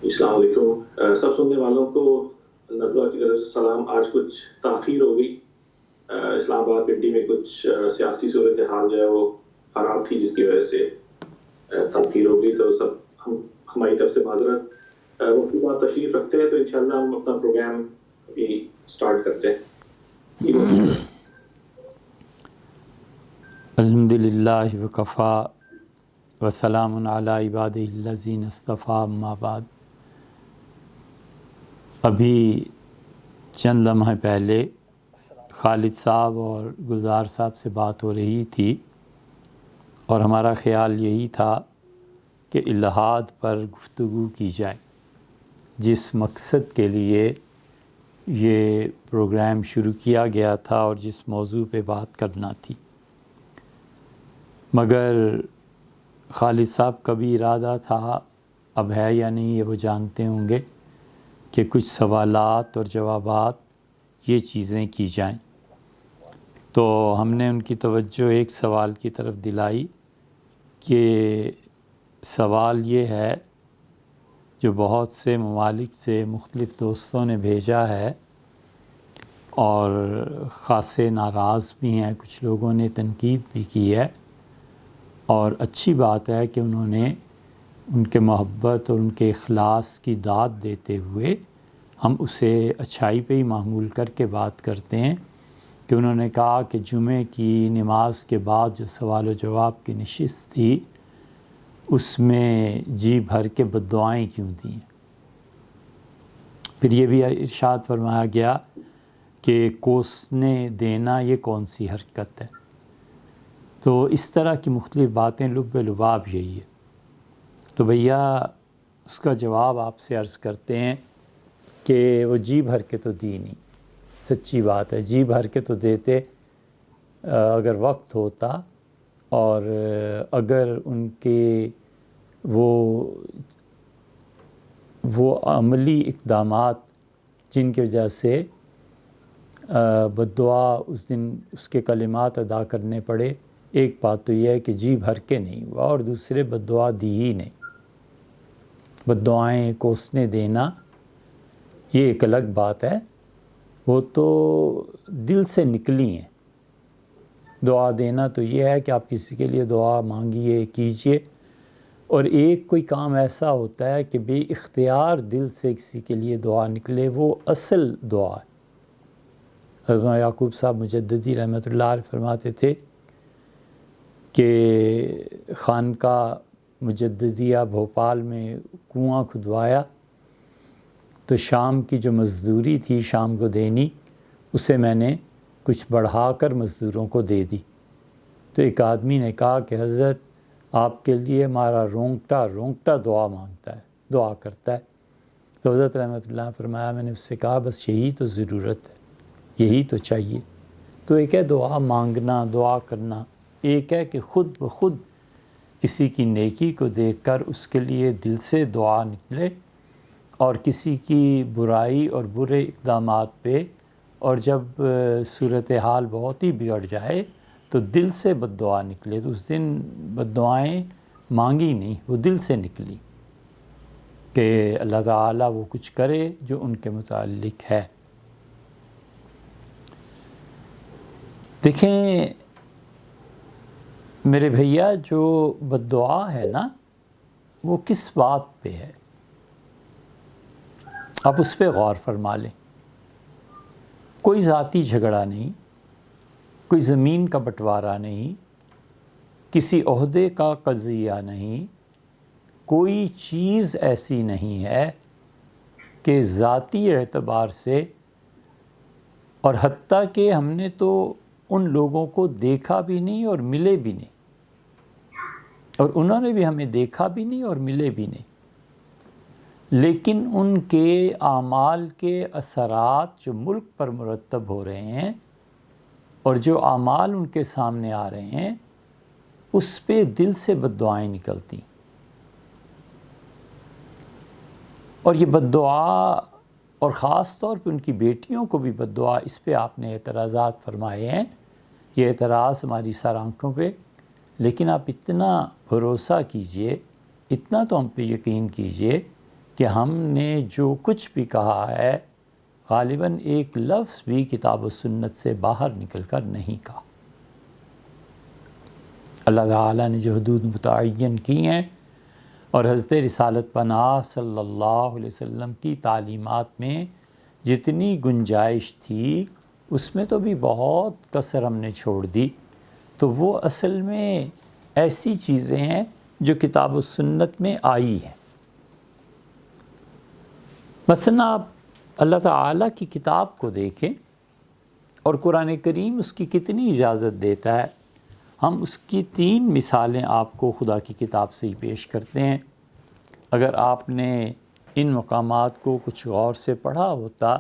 السلام علیکم سب سننے والوں کو ندوہ کی طرف سے سلام. آج کچھ تاخیر ہو گئی. اسلام آباد پنڈی میں کچھ سیاسی صورتحال جو ہے وہ خراب تھی، جس کی وجہ سے تاخیر ہو گئی. تو سب ہماری طرف سے معذرت. مفتی صاحب تشریف رکھتے ہیں تو انشاءاللہ ہم اپنا پروگرام ابھی سٹارٹ کرتے ہیں. الحمدللہ وکفا وسلام علی عبادہ الذین اصطفیٰ اما بعد. ابھی چند لمحے پہلے خالد صاحب اور گلزار صاحب سے بات ہو رہی تھی اور ہمارا خیال یہی تھا کہ الہاد پر گفتگو کی جائے، جس مقصد کے لیے یہ پروگرام شروع کیا گیا تھا اور جس موضوع پہ بات کرنا تھی. مگر خالد صاحب کا بھی ارادہ تھا، اب ہے یا نہیں یہ وہ جانتے ہوں گے، کہ کچھ سوالات اور جوابات یہ چیزیں کی جائیں. تو ہم نے ان کی توجہ ایک سوال کی طرف دلائی کہ سوال یہ ہے جو بہت سے ممالک سے مختلف دوستوں نے بھیجا ہے اور خاصے ناراض بھی ہیں، کچھ لوگوں نے تنقید بھی کی ہے، اور اچھی بات ہے کہ انہوں نے ان کے محبت اور ان کے اخلاص کی داد دیتے ہوئے ہم اسے اچھائی پہ ہی معمول کر کے بات کرتے ہیں کہ انہوں نے کہا کہ جمعے کی نماز کے بعد جو سوال و جواب کی نشست تھی اس میں جی بھر کے بد دعائیں کیوں دیں. پھر یہ بھی ارشاد فرمایا گیا کہ کوسنے دینا یہ کون سی حرکت ہے. تو اس طرح کی مختلف باتیں لب لباب یہی ہے. تو بھیا اس کا جواب آپ سے عرض کرتے ہیں کہ وہ جی بھر کے تو دی نہیں. سچی بات ہے، جی بھر کے تو دیتے اگر وقت ہوتا اور اگر ان کے وہ عملی اقدامات جن کی وجہ سے بد دعا اس دن اس کے کلمات ادا کرنے پڑے. ایک بات تو یہ ہے کہ جی بھر کے نہیں ہوا اور دوسرے بد دعا دی ہی نہیں. بد دعائیں کوسنے دینا یہ ایک الگ بات ہے، وہ تو دل سے نکلی ہیں. دعا دینا تو یہ ہے کہ آپ کسی کے لیے دعا مانگیے، کیجئے، اور ایک کوئی کام ایسا ہوتا ہے کہ بے اختیار دل سے کسی کے لیے دعا نکلے، وہ اصل دعا ہے. حضرت یعقوب صاحب مجددی رحمۃ اللہ علیہ فرماتے تھے کہ خانقاہ مجددیہ بھوپال میں کنواں کھدوایا تو شام کی جو مزدوری تھی شام کو دینی، اسے میں نے کچھ بڑھا کر مزدوروں کو دے دی. تو ایک آدمی نے کہا کہ حضرت آپ کے لیے ہمارا رونگٹا دعا مانگتا ہے، دعا کرتا ہے. تو حضرت رحمۃ اللہ نے فرمایا، میں نے اس سے کہا بس یہی تو ضرورت ہے، یہی تو چاہیے. تو ایک ہے دعا مانگنا، دعا کرنا، ایک ہے کہ خود بخود کسی کی نیکی کو دیکھ کر اس کے لیے دل سے دعا نکلے، اور کسی کی برائی اور برے اقدامات پہ اور جب صورتحال بہت ہی بگڑ جائے تو دل سے بد دعا نکلے. تو اس دن بد دعائیں مانگی نہیں، وہ دل سے نکلی کہ اللہ تعالیٰ وہ کچھ کرے جو ان کے متعلق ہے. دیکھیں میرے بھیا، جو بد دعا ہے نا وہ کس بات پہ ہے، آپ اس پہ غور فرما لیں. کوئی ذاتی جھگڑا نہیں، کوئی زمین کا بٹوارا نہیں، کسی عہدے کا قضیہ نہیں، کوئی چیز ایسی نہیں ہے کہ ذاتی اعتبار سے، اور حتیٰ کہ ہم نے تو ان لوگوں کو دیکھا بھی نہیں اور ملے بھی نہیں، اور انہوں نے بھی ہمیں دیکھا بھی نہیں اور ملے بھی نہیں، لیکن ان کے اعمال کے اثرات جو ملک پر مرتب ہو رہے ہیں اور جو اعمال ان کے سامنے آ رہے ہیں اس پہ دل سے بد دعائیں نکلتی. اور یہ بد دعا، اور خاص طور پہ ان کی بیٹیوں کو بھی بد دعا، اس پہ آپ نے اعتراضات فرمائے ہیں. یہ اعتراض ہماری سر آنکھوں پہ، لیکن آپ اتنا بھروسہ کیجئے، اتنا تو ہم پہ یقین کیجئے کہ ہم نے جو کچھ بھی کہا ہے غالباً ایک لفظ بھی کتاب و سنت سے باہر نکل کر نہیں کہا۔ اللہ تعالیٰ نے جو حدود متعین کی ہیں اور حضرت رسالت پناہ صلی اللہ علیہ وسلم کی تعلیمات میں جتنی گنجائش تھی اس میں تو بھی بہت کسر ہم نے چھوڑ دی، تو وہ اصل میں ایسی چیزیں ہیں جو کتاب و سنت میں آئی ہیں۔ مثلا آپ اللہ تعالیٰ کی کتاب کو دیکھیں اور قرآن کریم اس کی کتنی اجازت دیتا ہے۔ ہم اس کی 3 مثالیں آپ کو خدا کی کتاب سے ہی پیش کرتے ہیں۔ اگر آپ نے ان مقامات کو کچھ غور سے پڑھا ہوتا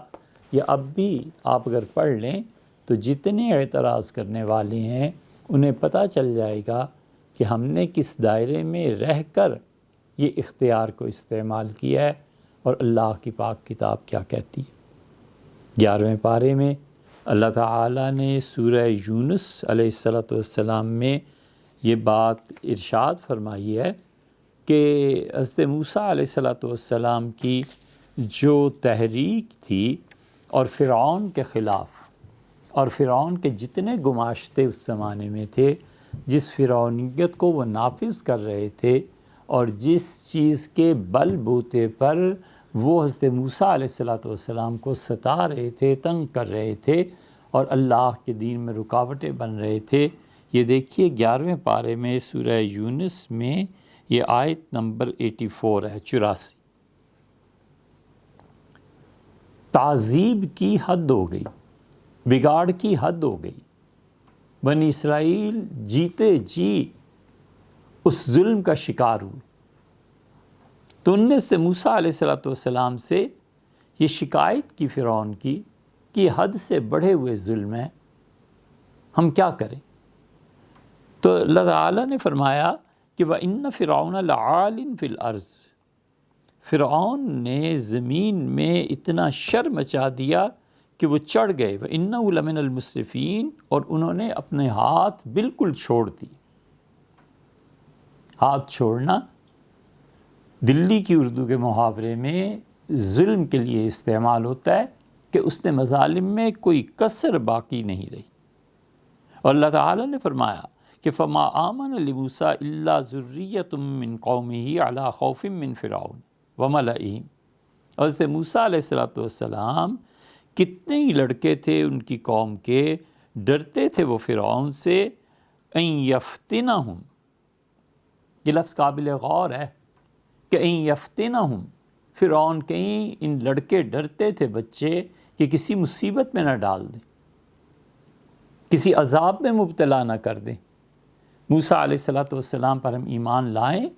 یا اب بھی آپ اگر پڑھ لیں تو جتنے اعتراض کرنے والے ہیں انہیں پتہ چل جائے گا کہ ہم نے کس دائرے میں رہ کر یہ اختیار کو استعمال کیا ہے اور اللہ کی پاک کتاب کیا کہتی ہے۔ 11ویں پارے میں اللہ تعالیٰ نے سورہ یونس علیہ السلام میں یہ بات ارشاد فرمائی ہے کہ حضرت موسیٰ علیہ السلام کی جو تحریک تھی اور فرعون کے خلاف اور فرعون کے جتنے گماشتے اس زمانے میں تھے، جس فرعونیت کو وہ نافذ کر رہے تھے اور جس چیز کے بل بوتے پر وہ حضرت موسیٰ علیہ السلام کو ستا رہے تھے، تنگ کر رہے تھے اور اللہ کے دین میں رکاوٹیں بن رہے تھے، یہ دیکھیے 11ویں پارے میں سورہ یونس میں یہ آیت نمبر 84 ہے، 84۔ تعذیب کی حد ہو گئی، بگاڑ کی حد ہو گئی، بنی اسرائیل جیتے جی اس ظلم کا شکار ہوئے، تو ان نے سے موسیٰ علیہ السلام سے یہ شکایت کی فرعون کی کہ حد سے بڑھے ہوئے ظلم ہے، ہم کیا کریں؟ تو اللہ تعالیٰ نے فرمایا کہ وَإِنَّ فِرْعَوْنَ لَعَالٍ فِي الْأَرْضِ، فرعون نے زمین میں اتنا شر مچا دیا کہ وہ چڑھ گئے، وَإِنَّهُ لَمِنَ الْمُسْرِفِينَ، اور انہوں نے اپنے ہاتھ بالکل چھوڑ دی۔ ہاتھ چھوڑنا دلی کی اردو کے محاورے میں ظلم کے لیے استعمال ہوتا ہے کہ اس نے مظالم میں کوئی کسر باقی نہیں رہی۔ اور اللہ تعالیٰ نے فرمایا کہ فما آمن لموسیٰ الا ذریۃ من قومہ علی خوف من فرعون وملئہم، اور حضرت موسیٰ علیہ السلام کتنے ہی لڑکے تھے ان کی قوم کے، ڈرتے تھے وہ فرعون سے، ان یفتنہم، یہ لفظ قابل غور ہے کہ ان یفتنہم، فرعون کہیں ان لڑکے ڈرتے تھے بچے کہ کسی مصیبت میں نہ ڈال دیں، کسی عذاب میں مبتلا نہ کر دیں۔ موسیٰ علیہ السلام پر ہم ایمان لائیں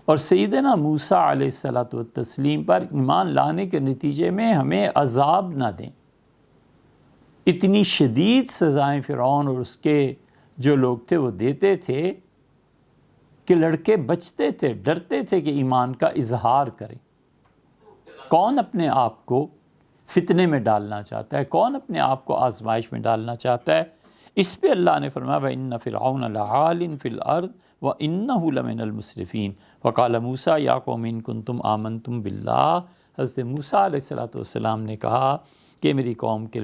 اور سیدنا موسیٰ علیہ السلام پر ایمان لانے کے نتیجے میں ہمیں عذاب نہ دیں۔ اتنی شدید سزائیں فرعون اور اس کے جو لوگ تھے وہ دیتے تھے کہ لڑکے بچتے تھے، ڈرتے تھے کہ ایمان کا اظہار کریں۔ کون اپنے آپ کو فتنے میں ڈالنا چاہتا ہے؟ کون اپنے آپ کو آزمائش میں ڈالنا چاہتا ہے؟ اس پہ اللہ نے فرمایا وَإِنَّ فِرْعَوْنَ لَعَالٍ فِي الْأَرْضِ وَإِنَّهُ لَمِنَ الْمُسْرِفِينَ وَقَالَ مُوسَىٰ يَا قَوْمِ إِن كُنتُمْ آمَنتُمْ بِاللَّهِ، حضرت موسیٰ علیہ السلام نے کہا کہ میری قوم کے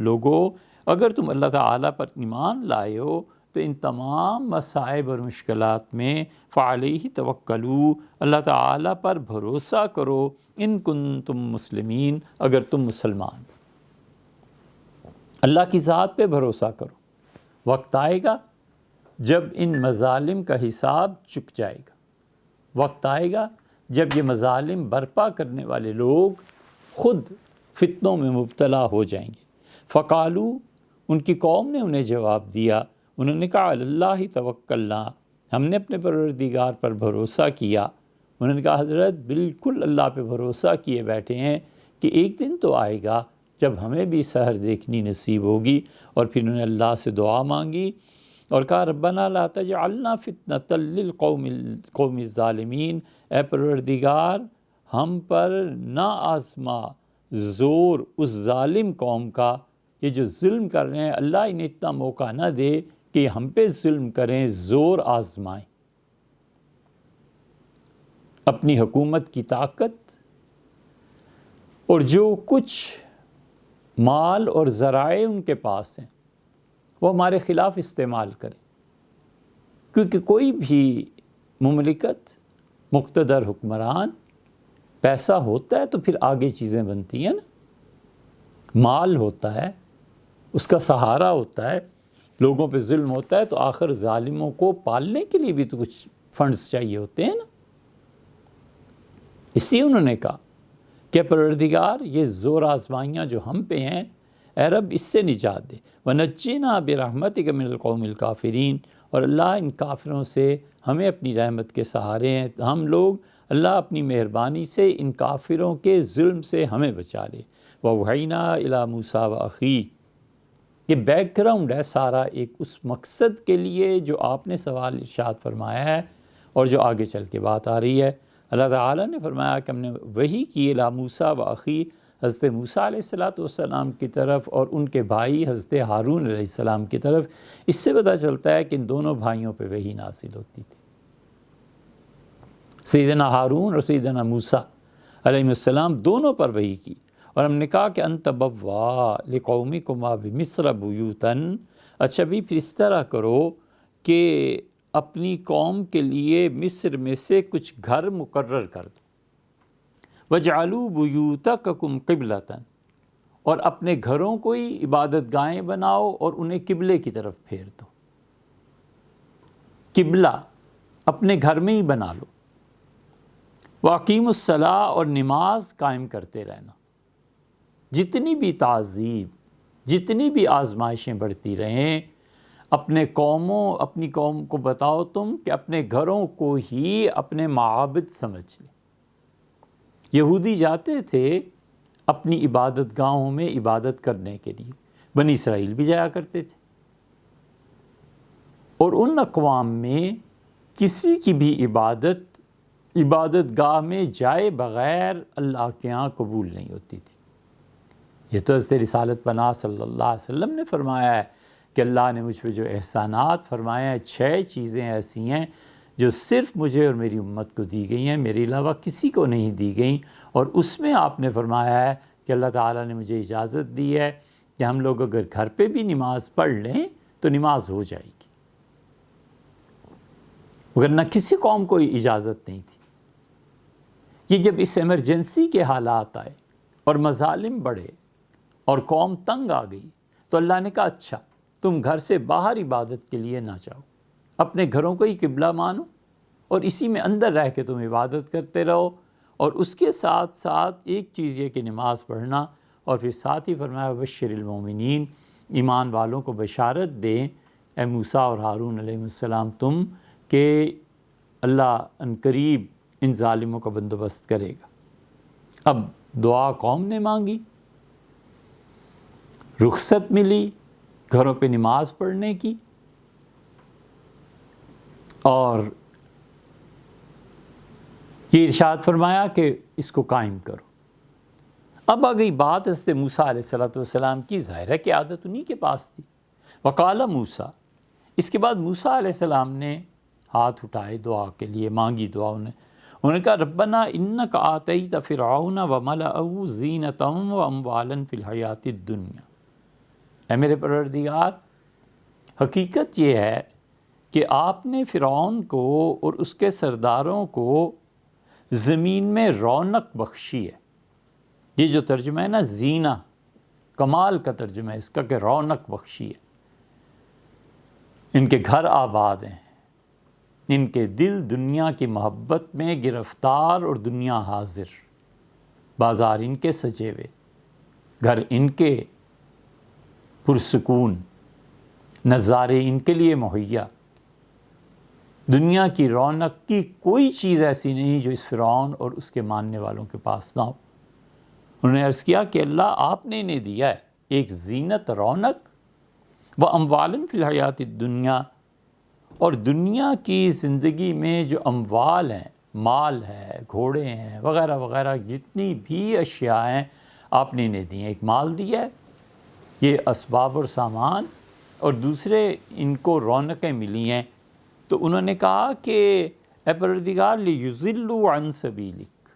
لوگوں، اگر تم اللہ تعالیٰ پر ایمان لائے ہو تو ان تمام مصائب اور مشکلات میں فعلیہ توکلوا، اللہ تعالیٰ پر بھروسہ کرو، ان کنتم مسلمین، اگر تم مسلمان، اللہ کی ذات پہ بھروسہ کرو۔ وقت آئے گا جب ان مظالم کا حساب چک جائے گا، وقت آئے گا جب یہ مظالم برپا کرنے والے لوگ خود فتنوں میں مبتلا ہو جائیں گے۔ فقالو، ان کی قوم نے انہیں جواب دیا، انہوں نے کہا اللہ توکلنا، ہم نے اپنے پروردگار پر بھروسہ کیا۔ انہوں نے کہا حضرت بالکل اللہ پہ بھروسہ کیے بیٹھے ہیں کہ ایک دن تو آئے گا جب ہمیں بھی سحر دیکھنی نصیب ہوگی۔ اور پھر انہوں نے اللہ سے دعا مانگی اور کہا ربنا لا تجعلنا فتنة للقوم الظالمین، اے پروردگار ہم پر نہ آزما زور اس ظالم قوم کا، یہ جو ظلم کر رہے ہیں اللہ انہیں اتنا موقع نہ دے کہ ہم پہ ظلم کریں، زور آزمائیں۔ اپنی حکومت کی طاقت اور جو کچھ مال اور ذرائع ان کے پاس ہیں وہ ہمارے خلاف استعمال کریں، کیونکہ کوئی بھی مملکت، مقتدر حکمران، پیسہ ہوتا ہے تو پھر آگے چیزیں بنتی ہیں نا، مال ہوتا ہے، اس کا سہارا ہوتا ہے، لوگوں پہ ظلم ہوتا ہے تو آخر ظالموں کو پالنے کے لیے بھی تو کچھ فنڈز چاہیے ہوتے ہیں نا۔ اس لیے انہوں نے کہا کہ پروردگار یہ زور آزمائیاں جو ہم پہ ہیں، اے رب اس سے نجات دے، وَنَجِّنَا بِرَحْمَتِكَ مِنَ الْقَوْمِ الْكَافِرِينَ، اور اللہ ان کافروں سے ہمیں اپنی رحمت کے سہارے ہیں، ہم لوگ اللہ اپنی مہربانی سے ان کافروں کے ظلم سے ہمیں بچا لے۔ وَأَوْحَيْنَا إِلَىٰ مُوسَىٰ وَأَخِيهِ، یہ بیک گراؤنڈ ہے سارا ایک اس مقصد کے لیے جو آپ نے سوال ارشاد فرمایا ہے اور جو آگے چل کے بات آ رہی ہے۔ اللہ تعالیٰ نے فرمایا کہ ہم نے وحی کی الی موسیٰ و اخی، حضرت موسیٰ علیہ السلام کی طرف اور ان کے بھائی حضرت ہارون علیہ السلام کی طرف۔ اس سے پتہ چلتا ہے کہ ان دونوں بھائیوں پہ وحی نازل ہوتی تھی، سیدنا ہارون اور سیدنا موسیٰ علیہ السلام دونوں پر وحی کی۔ اور ہم نے کہا کہ انت بوا لقومکما بمصر بیوتن، اچھا بھی پھر اس طرح کرو کہ اپنی قوم کے لیے مصر میں سے کچھ گھر مقرر کر دو، وَاجْعَلُوا بُيُوتَكُمْ قِبْلَةً، اور اپنے گھروں کو ہی عبادت گاہیں بناؤ اور انہیں قبلے کی طرف پھیر دو۔ قبلہ اپنے گھر میں ہی بنا لو۔ وَأَقِيمُوا الصَّلَاةَ، اور نماز قائم کرتے رہنا۔ جتنی بھی تعذیب، جتنی بھی آزمائشیں بڑھتی رہیں، اپنی قوم کو بتاؤ تم کہ اپنے گھروں کو ہی اپنے معابد سمجھ لیں۔ یہودی جاتے تھے اپنی عبادت گاہوں میں عبادت کرنے کے لیے، بنی اسرائیل بھی جایا کرتے تھے، اور ان اقوام میں کسی کی بھی عبادت گاہ میں جائے بغیر اللہ کے ہاں قبول نہیں ہوتی تھی۔ یہ تو حضرت رسالت پناہ صلی اللہ علیہ وسلم نے فرمایا ہے کہ اللہ نے مجھ پہ جو احسانات فرمائے ہیں، 6 چیزیں ایسی ہیں جو صرف مجھے اور میری امت کو دی گئی ہیں، میرے علاوہ کسی کو نہیں دی گئیں۔ اور اس میں آپ نے فرمایا ہے کہ اللہ تعالیٰ نے مجھے اجازت دی ہے کہ ہم لوگ اگر گھر پہ بھی نماز پڑھ لیں تو نماز ہو جائے گی، ورنہ کسی قوم کو اجازت نہیں تھی۔ یہ جب اس ایمرجنسی کے حالات آئے اور مظالم بڑھے اور قوم تنگ آ گئی تو اللہ نے کہا اچھا تم گھر سے باہر عبادت کے لیے نہ جاؤ، اپنے گھروں کو ہی قبلہ مانو اور اسی میں اندر رہ کے تم عبادت کرتے رہو۔ اور اس کے ساتھ ساتھ ایک چیز یہ کہ نماز پڑھنا، اور پھر ساتھ ہی فرمایا بشر المومنین، ایمان والوں کو بشارت دیں اے موسیٰ اور ہارون علیہ السلام تم کہ اللہ عنقریب ان ظالموں کا بندوبست کرے گا۔ اب دعا قوم نے مانگی، رخصت ملی گھروں پہ نماز پڑھنے کی، اور یہ ارشاد فرمایا کہ اس کو قائم کرو۔ اب آ گئی بات حضرت موسیٰ علیہ السلام کی، ظاہر ہے کہ عادت انہی کے پاس تھی۔ وقال موسیٰ، اس کے بعد موسیٰ علیہ السلام نے ہاتھ اٹھائے دعا کے لیے، مانگی دعا انہوں نے کہا ربنا انک آتیت فرعون وملأہ زینۃ واموالا فی الحیاۃ الدنیا، اے میرے پروردگار حقیقت یہ ہے کہ آپ نے فرعون کو اور اس کے سرداروں کو زمین میں رونق بخشی ہے۔ یہ جو ترجمہ ہے نا زینہ، کمال کا ترجمہ ہے اس کا کہ رونق بخشی ہے۔ ان کے گھر آباد ہیں، ان کے دل دنیا کی محبت میں گرفتار اور دنیا حاضر، بازار ان کے سجے ہوئے، گھر ان کے پرسکون، نظارے ان کے لیے مہیا۔ دنیا کی رونق کی کوئی چیز ایسی نہیں جو اس فرعون اور اس کے ماننے والوں کے پاس نہ ہو۔ انہوں نے عرض کیا کہ اللہ آپ نے انہیں دیا ہے ایک زینت، رونق، واموالا فی الحیاۃ الدنیا، اور دنیا کی زندگی میں جو اموال ہیں، مال ہے، گھوڑے ہیں وغیرہ وغیرہ، جتنی بھی اشیاء ہیں آپ نے انہیں دی ہیں۔ ایک مال دیا ہے، یہ اسباب اور سامان، اور دوسرے ان کو رونقیں ملی ہیں۔ تو انہوں نے کہا کہ اے پروردگار لیضلوا عن سبیلک،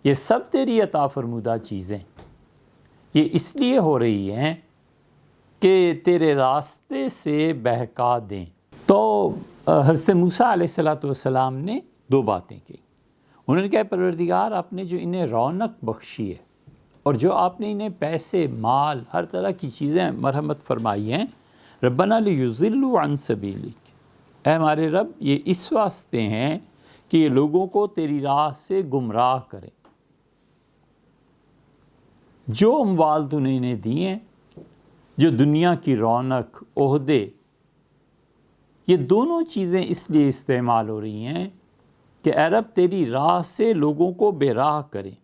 یہ سب تیری عطا فرمودہ چیزیں یہ اس لیے ہو رہی ہیں کہ تیرے راستے سے بہکا دیں۔ تو حضرت موسیٰ علیہ السلام نے دو باتیں کی۔ انہوں نے کہا پروردگار آپ نے جو انہیں رونق بخشی ہے اور جو آپ نے انہیں پیسے مال ہر طرح کی چیزیں مرحمت فرمائی ہیں، ربنا لیضلوا عن سبیلک، اے ہمارے رب یہ اس واسطے ہیں کہ یہ لوگوں کو تیری راہ سے گمراہ کریں۔ جو اموال تو نے انہیں دی ہیں، جو دنیا کی رونق، عہدے، یہ دونوں چیزیں اس لیے استعمال ہو رہی ہیں کہ اے رب تیری راہ سے لوگوں کو بے راہ کریں۔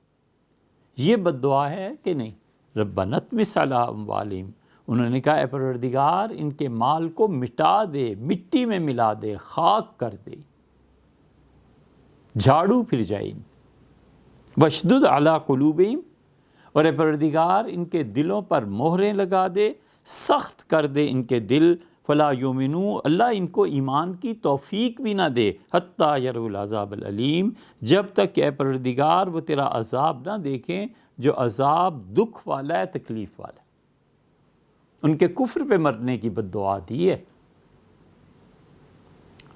یہ بد دعا ہے کہ نہیں؟ ربنا اطمس علی اموالہم، انہوں نے کہا اے پروردگار ان کے مال کو مٹا دے، مٹی میں ملا دے، خاک کر دے، جھاڑو پھر جائے۔ واشدد علی قلوبہم، اور اے پروردگار ان کے دلوں پر مہریں لگا دے، سخت کر دے ان کے دل، فلا یؤمنون، اللہ ان کو ایمان کی توفیق بھی نہ دے، حتی یروا العذاب العلیم، جب تک کہ اے پروردگار وہ تیرا عذاب نہ دیکھیں جو عذاب دکھ والا ہے، تکلیف والا ہے۔ ان کے کفر پہ مرنے کی بد دعا دی ہے۔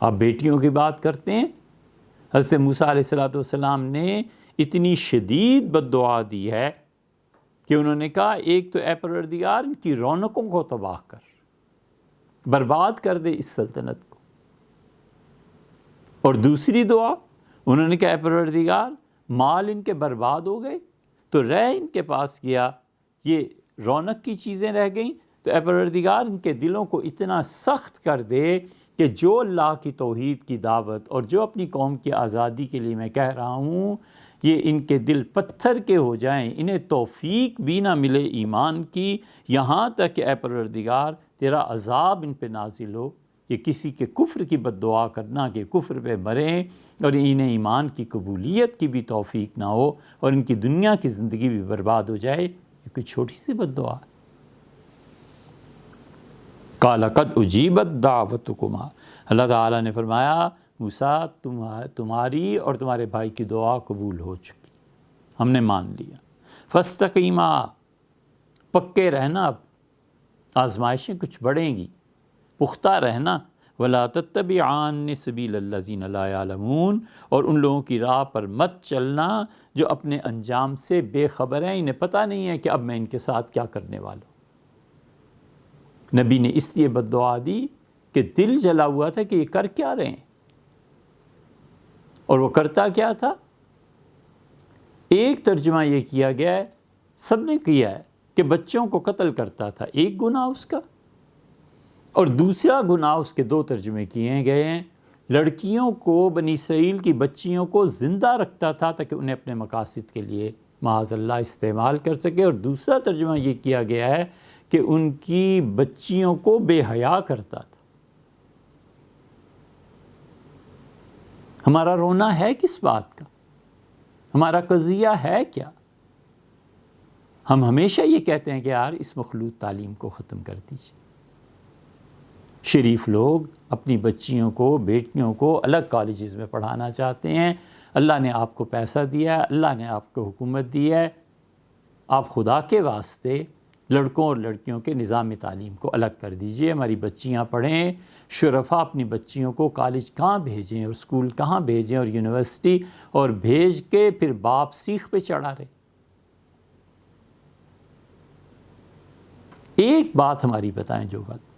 آپ بیٹیوں کی بات کرتے ہیں، حضرت موسیٰ علیہ السلام نے اتنی شدید بد دعا دی ہے کہ انہوں نے کہا ایک تو اے پروردگار ان کی رونقوں کو تباہ کر، برباد کر دے اس سلطنت کو، اور دوسری دعا انہوں نے کہا اے پروردگار مال ان کے برباد ہو گئے تو رہ ان کے پاس گیا، یہ رونق کی چیزیں رہ گئیں، تو اے پروردگار ان کے دلوں کو اتنا سخت کر دے کہ جو اللہ کی توحید کی دعوت اور جو اپنی قوم کی آزادی کے لیے میں کہہ رہا ہوں، یہ ان کے دل پتھر کے ہو جائیں، انہیں توفیق بھی نہ ملے ایمان کی، یہاں تک کہ اے پروردگار تیرا عذاب ان پہ نازل ہو۔ یہ کسی کے کفر کی بد دعا کرنا کہ کفر پہ مریں اور انہیں ایمان کی قبولیت کی بھی توفیق نہ ہو اور ان کی دنیا کی زندگی بھی برباد ہو جائے، یہ کوئی چھوٹی سی بد دعا ہے۔ قال قد اجیبت دعوتکما، اللہ تعالیٰ نے فرمایا موسیٰ تمہاری اور تمہارے بھائی کی دعا قبول ہو چکی، ہم نے مان لیا۔ فاستقیما، پکے رہنا، اب آزمائشیں کچھ بڑھیں گی، پختہ رہنا۔ ولا تتبعان سبیل الذین لا یعلمون، اور ان لوگوں کی راہ پر مت چلنا جو اپنے انجام سے بے خبر ہیں، انہیں پتہ نہیں ہے کہ اب میں ان کے ساتھ کیا کرنے والا ہوں۔ نبی نے اس لیے بد دعا دی کہ دل جلا ہوا تھا کہ یہ کر کیا رہے ہیں، اور وہ کرتا کیا تھا؟ ایک ترجمہ یہ کیا گیا ہے، سب نے کیا ہے، کہ بچوں کو قتل کرتا تھا، ایک گناہ اس کا، اور دوسرا گناہ اس کے دو ترجمے کیے گئے ہیں، لڑکیوں کو، بنی اسرائیل کی بچیوں کو زندہ رکھتا تھا تاکہ انہیں اپنے مقاصد کے لیے معاذ اللہ استعمال کر سکے، اور دوسرا ترجمہ یہ کیا گیا ہے کہ ان کی بچیوں کو بے حیا کرتا تھا۔ ہمارا رونا ہے کس بات کا؟ ہمارا قضیہ ہے کیا؟ ہم ہمیشہ یہ کہتے ہیں کہ یار اس مخلوط تعلیم کو ختم کر دیجیے۔ شریف لوگ اپنی بچیوں کو، بیٹیوں کو الگ کالجز میں پڑھانا چاہتے ہیں، اللہ نے آپ کو پیسہ دیا ہے، اللہ نے آپ کو حکومت دی ہے، آپ خدا کے واسطے لڑکوں اور لڑکیوں کے نظام تعلیم کو الگ کر دیجئے، ہماری بچیاں پڑھیں۔ شرفاء اپنی بچیوں کو کالج کہاں بھیجیں اور اسکول کہاں بھیجیں اور یونیورسٹی، اور بھیج کے پھر باپ سیخ پہ چڑھا رہے۔ ایک بات ہماری بتائیں جو غلط،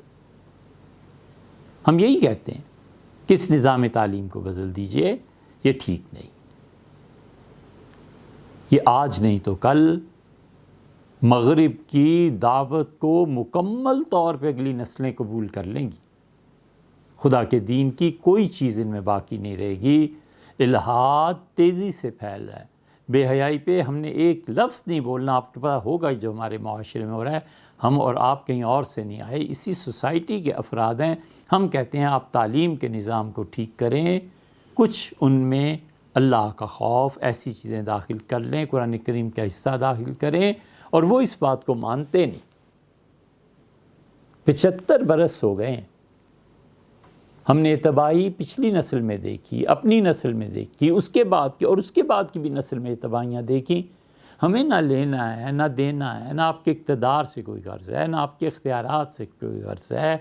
ہم یہی کہتے ہیں کہ اس نظام تعلیم کو بدل دیجئے، یہ ٹھیک نہیں، یہ آج نہیں تو کل مغرب کی دعوت کو مکمل طور پہ اگلی نسلیں قبول کر لیں گی، خدا کے دین کی کوئی چیز ان میں باقی نہیں رہے گی۔ الحاد تیزی سے پھیل رہا ہے، بے حیائی پہ ہم نے ایک لفظ نہیں بولنا، آپ کو پتہ ہوگا جو ہمارے معاشرے میں ہو رہا ہے، ہم اور آپ کہیں اور سے نہیں آئے، اسی سوسائٹی کے افراد ہیں۔ ہم کہتے ہیں آپ تعلیم کے نظام کو ٹھیک کریں، کچھ ان میں اللہ کا خوف ایسی چیزیں داخل کر لیں، قرآن کریم کا حصہ داخل کریں، اور وہ اس بات کو مانتے نہیں۔ 75 برس ہو گئے ہیں ہم نے تباہی پچھلی نسل میں دیکھی، اپنی نسل میں دیکھی، اس کے بعد کی اور اس کے بعد کی بھی نسل میں تباہیاں دیکھی۔ ہمیں نہ لینا ہے نہ دینا ہے، نہ آپ کے اقتدار سے کوئی غرض ہے، نہ آپ کے اختیارات سے کوئی غرض ہے،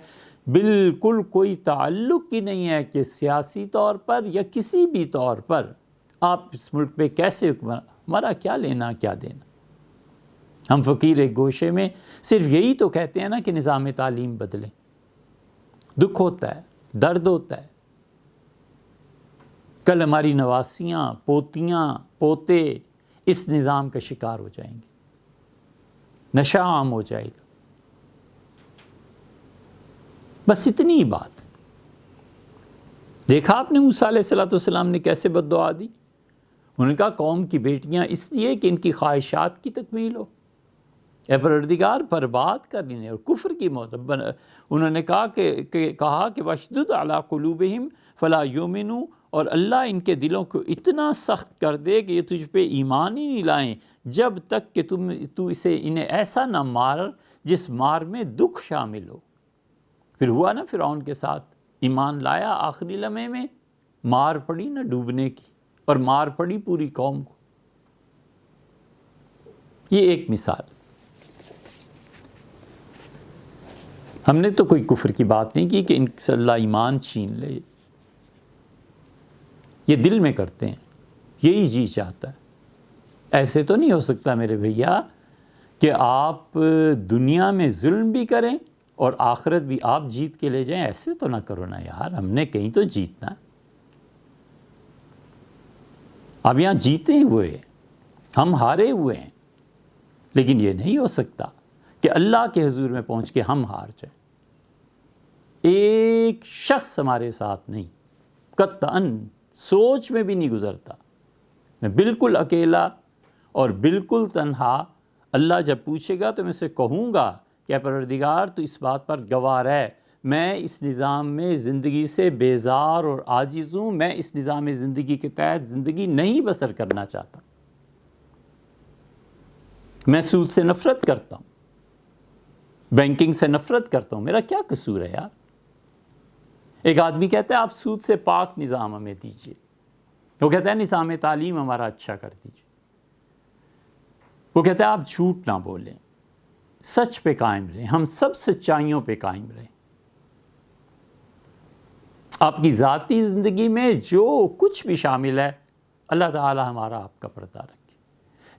بالکل کوئی تعلق ہی نہیں ہے کہ سیاسی طور پر یا کسی بھی طور پر آپ اس ملک پہ کیسے حکمران، ہمارا کیا لینا کیا دینا۔ ہم فقیر ایک گوشے میں صرف یہی تو کہتے ہیں نا کہ نظام تعلیم بدلیں۔ دکھ ہوتا ہے، درد ہوتا ہے، کل ہماری نواسیاں، پوتیاں، پوتے اس نظام کا شکار ہو جائیں گے، نشہ عام ہو جائے گا۔ بس اتنی ہی بات۔ دیکھا آپ نے موسیٰ علیہ السلام نے کیسے بد دعا دی؟ انہوں نے کہا قوم کی بیٹیاں اس لیے کہ ان کی خواہشات کی تکمیل ہو، اے پروردگار برباد کر انہیں، اور کفر کی موت۔ انہوں نے کہا کہ وَاشْدُدْ عَلَىٰ قُلُوبِهِمْ فَلَا يُؤْمِنُوا، اور اللہ ان کے دلوں کو اتنا سخت کر دے کہ یہ تجھ پہ ایمان ہی نہیں لائیں جب تک کہ تو انہیں ایسا نہ مار جس مار میں دکھ شامل ہو۔ پھر ہوا نا فرعون کے ساتھ، ایمان لایا آخری لمحے میں، مار پڑی نا ڈوبنے کی، اور مار پڑی پوری قوم کو۔ یہ ایک مثال۔ ہم نے تو کوئی کفر کی بات نہیں کی کہ ان سے اللہ ایمان چھین لے، یہ دل میں کرتے ہیں، یہی جی چاہتا ہے۔ ایسے تو نہیں ہو سکتا میرے بھیا کہ آپ دنیا میں ظلم بھی کریں اور آخرت بھی آپ جیت کے لے جائیں، ایسے تو نہ کرو نا یار، ہم نے کہیں تو جیتنا ہے۔ اب یہاں جیتے ہوئے ہیں، ہم ہارے ہوئے ہیں، لیکن یہ نہیں ہو سکتا کہ اللہ کے حضور میں پہنچ کے ہم ہار جائیں۔ ایک شخص ہمارے ساتھ نہیں، قطعاً سوچ میں بھی نہیں گزرتا۔ میں بالکل اکیلا اور بالکل تنہا، اللہ جب پوچھے گا تو میں اسے کہوں گا کہ اے پروردگار تو اس بات پر گواہ ہے، میں اس نظام میں زندگی سے بیزار اور عاجز ہوں، میں اس نظام زندگی کے تحت زندگی نہیں بسر کرنا چاہتا، میں سود سے نفرت کرتا ہوں، بینکنگ سے نفرت کرتا ہوں، میرا کیا قصور ہے یار؟ ایک آدمی کہتا ہے آپ سود سے پاک نظام ہمیں دیجئے، وہ کہتا ہے نظام تعلیم ہمارا اچھا کر دیجئے، وہ کہتا ہے آپ جھوٹ نہ بولیں، سچ پہ قائم رہیں، ہم سب سچائیوں پہ قائم رہیں، آپ کی ذاتی زندگی میں جو کچھ بھی شامل ہے اللہ تعالی ہمارا آپ کا پردہ رکھے،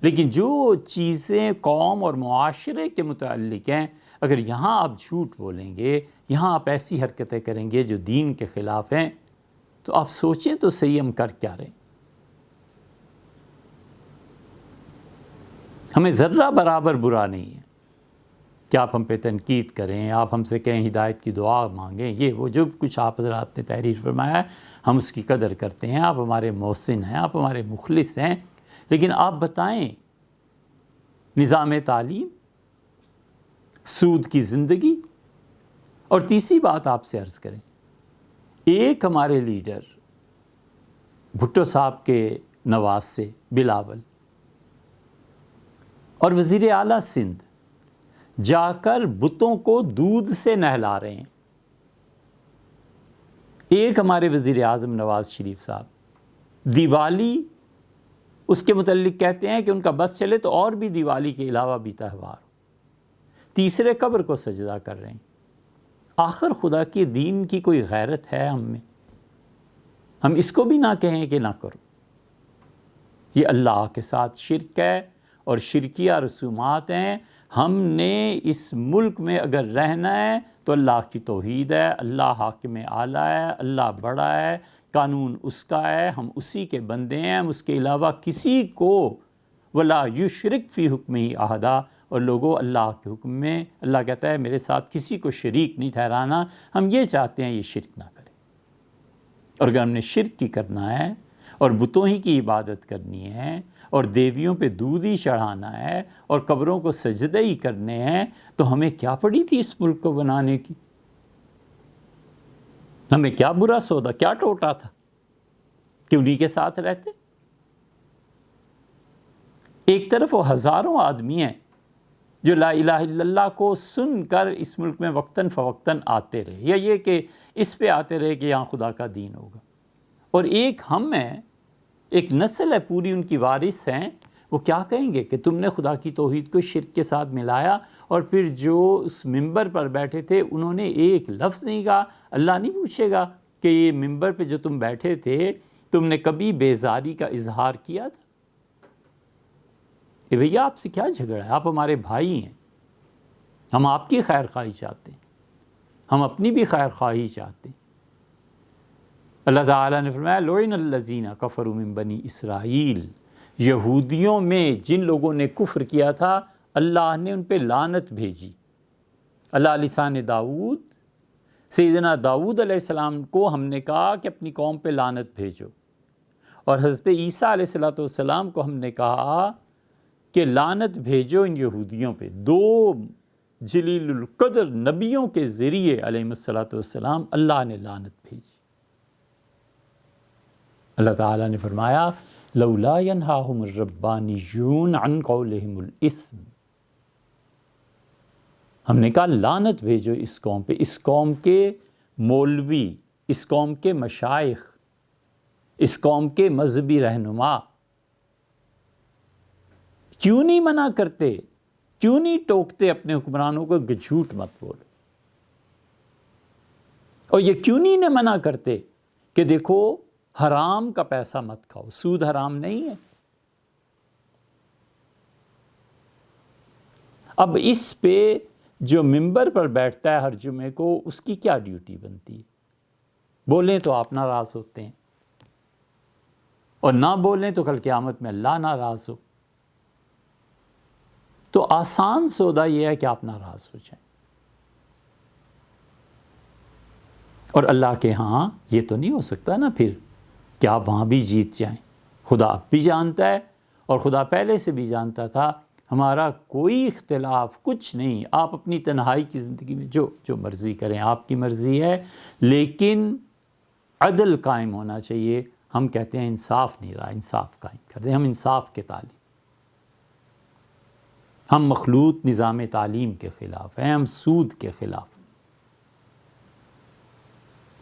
لیکن جو چیزیں قوم اور معاشرے کے متعلق ہیں، اگر یہاں آپ جھوٹ بولیں گے، یہاں آپ ایسی حرکتیں کریں گے جو دین کے خلاف ہیں، تو آپ سوچیں تو صحیح ہم کر کیا رہے ہیں۔ ہمیں ذرہ برابر برا نہیں ہے کہ آپ ہم پہ تنقید کریں، آپ ہم سے کہیں ہدایت کی دعا مانگیں، یہ وہ جو کچھ آپ حضرات نے تحریر فرمایا ہے ہم اس کی قدر کرتے ہیں، آپ ہمارے محسن ہیں، آپ ہمارے مخلص ہیں، لیکن آپ بتائیں نظام تعلیم، سود کی زندگی، اور تیسری بات آپ سے عرض کریں، ایک ہمارے لیڈر بھٹو صاحب کے نواز سے بلاول اور وزیر اعلیٰ سندھ جا کر بتوں کو دودھ سے نہلا رہے ہیں، ایک ہمارے وزیر اعظم نواز شریف صاحب دیوالی اس کے متعلق کہتے ہیں کہ ان کا بس چلے تو اور بھی دیوالی کے علاوہ بھی تہوار ہو، تیسرے قبر کو سجدہ کر رہے ہیں۔ آخر خدا کے دین کی کوئی غیرت ہے ہم میں؟ ہم اس کو بھی نہ کہیں کہ نہ کرو۔ یہ اللہ کے ساتھ شرک ہے اور شرکیہ رسومات ہیں۔ ہم نے اس ملک میں اگر رہنا ہے تو اللہ کی توحید ہے، اللہ حاکم اعلیٰ ہے، اللہ بڑا ہے، قانون اس کا ہے، ہم اسی کے بندے ہیں، ہم اس کے علاوہ کسی کو ولا یشرک فی حکمہ احدا، اور لوگوں اللہ کے حکم میں اللہ کہتا ہے میرے ساتھ کسی کو شریک نہیں ٹھہرانا، ہم یہ چاہتے ہیں یہ شرک نہ کرے۔ اور اگر ہم نے شرک ہی کرنا ہے اور بتوں ہی کی عبادت کرنی ہے اور دیویوں پہ دودھ ہی چڑھانا ہے اور قبروں کو سجدے ہی کرنے ہیں، تو ہمیں کیا پڑی تھی اس ملک کو بنانے کی؟ ہمیں کیا برا سودا، کیا ٹوٹا تھا کہ انہی کے ساتھ رہتے؟ ایک طرف وہ ہزاروں آدمی ہیں جو لا الہ الا اللہ کو سن کر اس ملک میں وقتاً فوقتاً آتے رہے، یا یہ کہ اس پہ آتے رہے کہ یہاں خدا کا دین ہوگا. اور ایک ہم ہیں، ایک نسل ہے پوری ان کی وارث ہیں، وہ کیا کہیں گے کہ تم نے خدا کی توحید کو شرک کے ساتھ ملایا، اور پھر جو اس ممبر پر بیٹھے تھے انہوں نے ایک لفظ نہیں کہا. اللہ نہیں پوچھے گا کہ یہ ممبر پہ جو تم بیٹھے تھے تم نے کبھی بیزاری کا اظہار کیا تھا؟ کہ بھیا آپ سے کیا جھگڑا ہے، آپ ہمارے بھائی ہیں، ہم آپ کی خیر خواہی چاہتے ہیں، ہم اپنی بھی خیر خواہی چاہتے ہیں. اللہ تعالیٰ نے فرمایا لعن الذین کفروا من بنی اسرائیل، یہودیوں میں جن لوگوں نے کفر کیا تھا اللہ نے ان پہ لعنت بھیجی. اللہ لسان داؤد، سیدنا داؤد علیہ السلام کو ہم نے کہا کہ اپنی قوم پہ لعنت بھیجو، اور حضرت عیسیٰ علیہ السلام کو ہم نے کہا کہ لعنت بھیجو ان یہودیوں پہ. دو جلیل القدر نبیوں کے ذریعے علیہ السلام اللہ نے لعنت بھیجی. اللہ تعالیٰ نے فرمایا لولا ینہاہم الربانیون عن قولہم الاسم، ہم نے کہا لعنت بھیجو اس قوم پہ، اس قوم کے مولوی، اس قوم کے مشائخ، اس قوم کے مذہبی رہنما کیوں نہیں منع کرتے، کیوں نہیں ٹوکتے اپنے حکمرانوں کو کہ جھوٹ مت بولو، اور یہ کیوں نہیں منع کرتے کہ دیکھو حرام کا پیسہ مت کھاؤ، سود حرام نہیں ہے. اب اس پہ جو ممبر پر بیٹھتا ہے ہر جمعے کو اس کی کیا ڈیوٹی بنتی ہے؟ بولیں تو آپ ناراض ہوتے ہیں، اور نہ بولیں تو کل قیامت میں اللہ ناراض ہو. تو آسان سودا یہ ہے کہ آپ ناراض ہو جائیں، اور اللہ کے ہاں یہ تو نہیں ہو سکتا نا پھر کہ آپ وہاں بھی جیت جائیں. خدا اب بھی جانتا ہے، اور خدا پہلے سے بھی جانتا تھا ہمارا کوئی اختلاف کچھ نہیں، آپ اپنی تنہائی کی زندگی میں جو مرضی کریں، آپ کی مرضی ہے، لیکن عدل قائم ہونا چاہیے. ہم کہتے ہیں انصاف نہیں رہا، انصاف قائم کر دیں. ہم انصاف کے تعلیم، ہم مخلوط نظام تعلیم کے خلاف ہیں، ہم سود کے خلاف،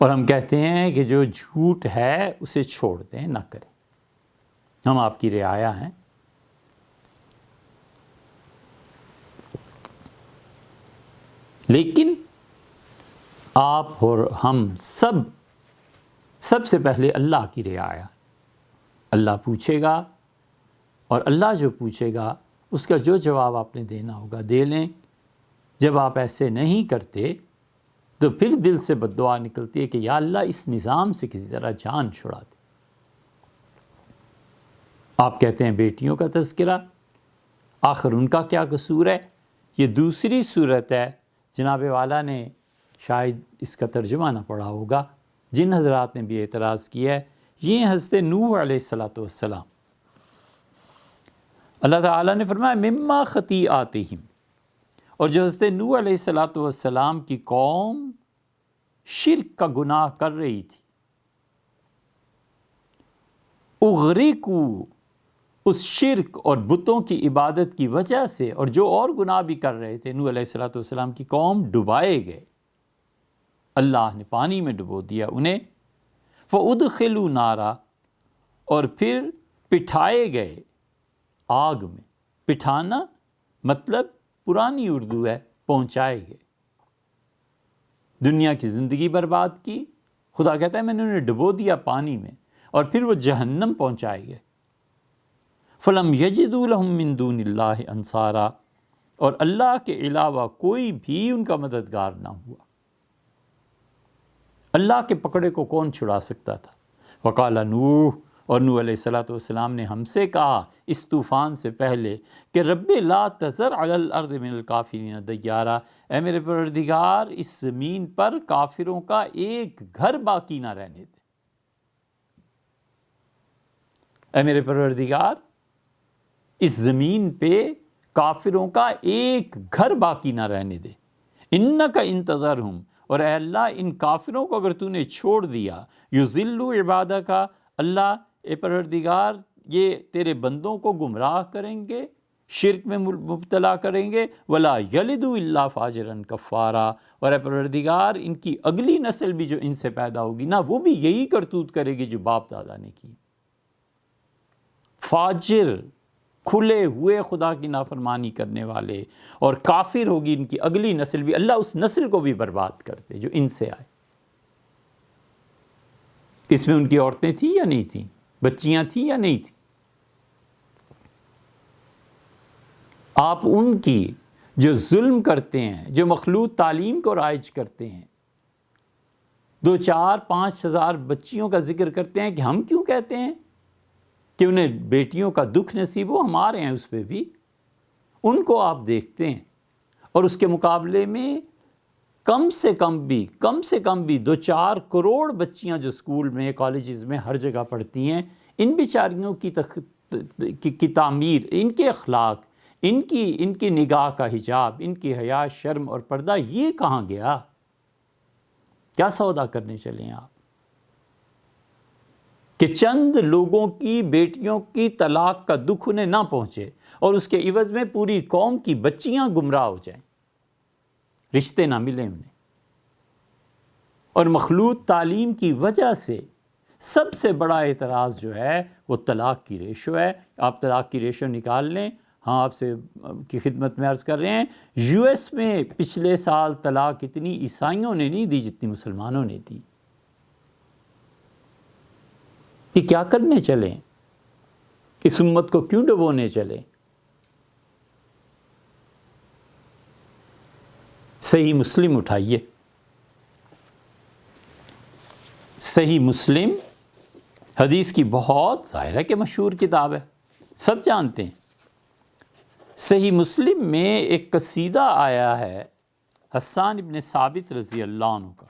اور ہم کہتے ہیں کہ جو جھوٹ ہے اسے چھوڑ دیں، نہ کریں. ہم آپ کی رعایا ہیں. لیکن آپ اور ہم سب سے پہلے اللہ کی رعایا. اللہ پوچھے گا، اور اللہ جو پوچھے گا اس کا جو جواب آپ نے دینا ہوگا دے لیں. جب آپ ایسے نہیں کرتے تو پھر دل سے بد دعا نکلتی ہے کہ یا اللہ اس نظام سے کسی طرح جان چھڑا دے. آپ کہتے ہیں بیٹیوں کا تذکرہ، آخر ان کا کیا قصور ہے؟ یہ دوسری صورت ہے. جناب والا نے شاید اس کا ترجمہ نہ پڑھا ہوگا، جن حضرات نے بھی اعتراض کیا ہے. یہ حضرت نوح علیہ السلام. اللہ تعالیٰ نے فرمایا مما خطیئاتہم، اور جو حضرت نوح علیہ السلام کی قوم شرک کا گناہ کر رہی تھی، اغرقوا، اس شرک اور بتوں کی عبادت کی وجہ سے، اور جو اور گناہ بھی کر رہے تھے، نوح علیہ السلام کی قوم ڈبائے گئے. اللہ نے پانی میں ڈبو دیا انہیں. فَأُدْخِلُوا نَارًا، اور پھر پٹھائے گئے آگ میں. پٹھانا مطلب پرانی اردو ہے، پہنچائے گئے. دنیا کی زندگی برباد کی، خدا کہتا ہے میں نے انہیں ڈبو دیا پانی میں، اور پھر وہ جہنم پہنچائے گئے. فَلَمْ يَجِدُوا لَهُم مِّن دُونِ اللَّهِ أَنصَارًا، اور اللہ کے علاوہ کوئی بھی ان کا مددگار نہ ہوا. اللہ کے پکڑے کو کون چھڑا سکتا تھا؟ وَقَالَ نوح، اور نوح علیہ السلام نے ہم سے کہا اس طوفان سے پہلے کہ رب لا تذر علی الارض من الکافرین دیارا، اے میرے پروردگار اس زمین پر کافروں کا ایک گھر باقی نہ رہنے دے. اے میرے پروردگار اس زمین پہ کافروں کا ایک گھر باقی نہ رہنے دے. انکا انتظرہم، اور اے اللہ ان کافروں کو اگر تو نے چھوڑ دیا، یذلوا عبادکا، اللہ اے پروردگار یہ تیرے بندوں کو گمراہ کریں گے، شرک میں مبتلا کریں گے، ولا یلد الا فاجرا کفارا، اور اے پروردگار ان کی اگلی نسل بھی جو ان سے پیدا ہوگی نا، وہ بھی یہی کرتوت کرے گی جو باپ دادا نے کی، فاجر، کھلے ہوئے خدا کی نافرمانی کرنے والے، اور کافر ہوگی ان کی اگلی نسل بھی، اللہ اس نسل کو بھی برباد کر دے جو ان سے آئے۔ اس میں ان کی عورتیں تھیں یا نہیں تھیں، بچیاں تھیں یا نہیں تھیں؟ آپ ان کی جو ظلم کرتے ہیں، جو مخلوط تعلیم کو رائج کرتے ہیں، 2-4-5 ہزار بچیوں کا ذکر کرتے ہیں کہ ہم کیوں کہتے ہیں کہ انہیں بیٹیوں کا دکھ نصیب ہو، ہمارے ہیں اس پہ بھی، ان کو آپ دیکھتے ہیں، اور اس کے مقابلے میں کم سے کم بھی 2-4 کروڑ بچیاں جو اسکول میں، کالجز میں، ہر جگہ پڑھتی ہیں، ان بیچاریوں کی تعمیر، ان کے اخلاق، ان کی نگاہ کا حجاب، ان کی حیا، شرم اور پردہ، یہ کہاں گیا؟ کیا سودا کرنے چلے ہیں آپ کہ چند لوگوں کی بیٹیوں کی طلاق کا دکھ انہیں نہ پہنچے اور اس کے عوض میں پوری قوم کی بچیاں گمراہ ہو جائیں، رشتے نہ ملیں انہیں؟ اور مخلوط تعلیم کی وجہ سے سب سے بڑا اعتراض جو ہے وہ طلاق کی ریشو ہے۔ آپ طلاق کی ریشو نکال لیں، ہاں آپ سے کی خدمت میں عرض کر رہے ہیں، یو ایس میں پچھلے سال طلاق اتنی عیسائیوں نے نہیں دی جتنی مسلمانوں نے دی۔ کہ کیا کرنے چلیں؟ اس امت کو کیوں ڈبونے چلیں؟ صحیح مسلم اٹھائیے، صحیح مسلم حدیث کی بہت ظاہر ہے کہ مشہور کتاب ہے، سب جانتے ہیں۔ صحیح مسلم میں ایک قصیدہ آیا ہے حسان ابن ثابت رضی اللہ عنہ کا،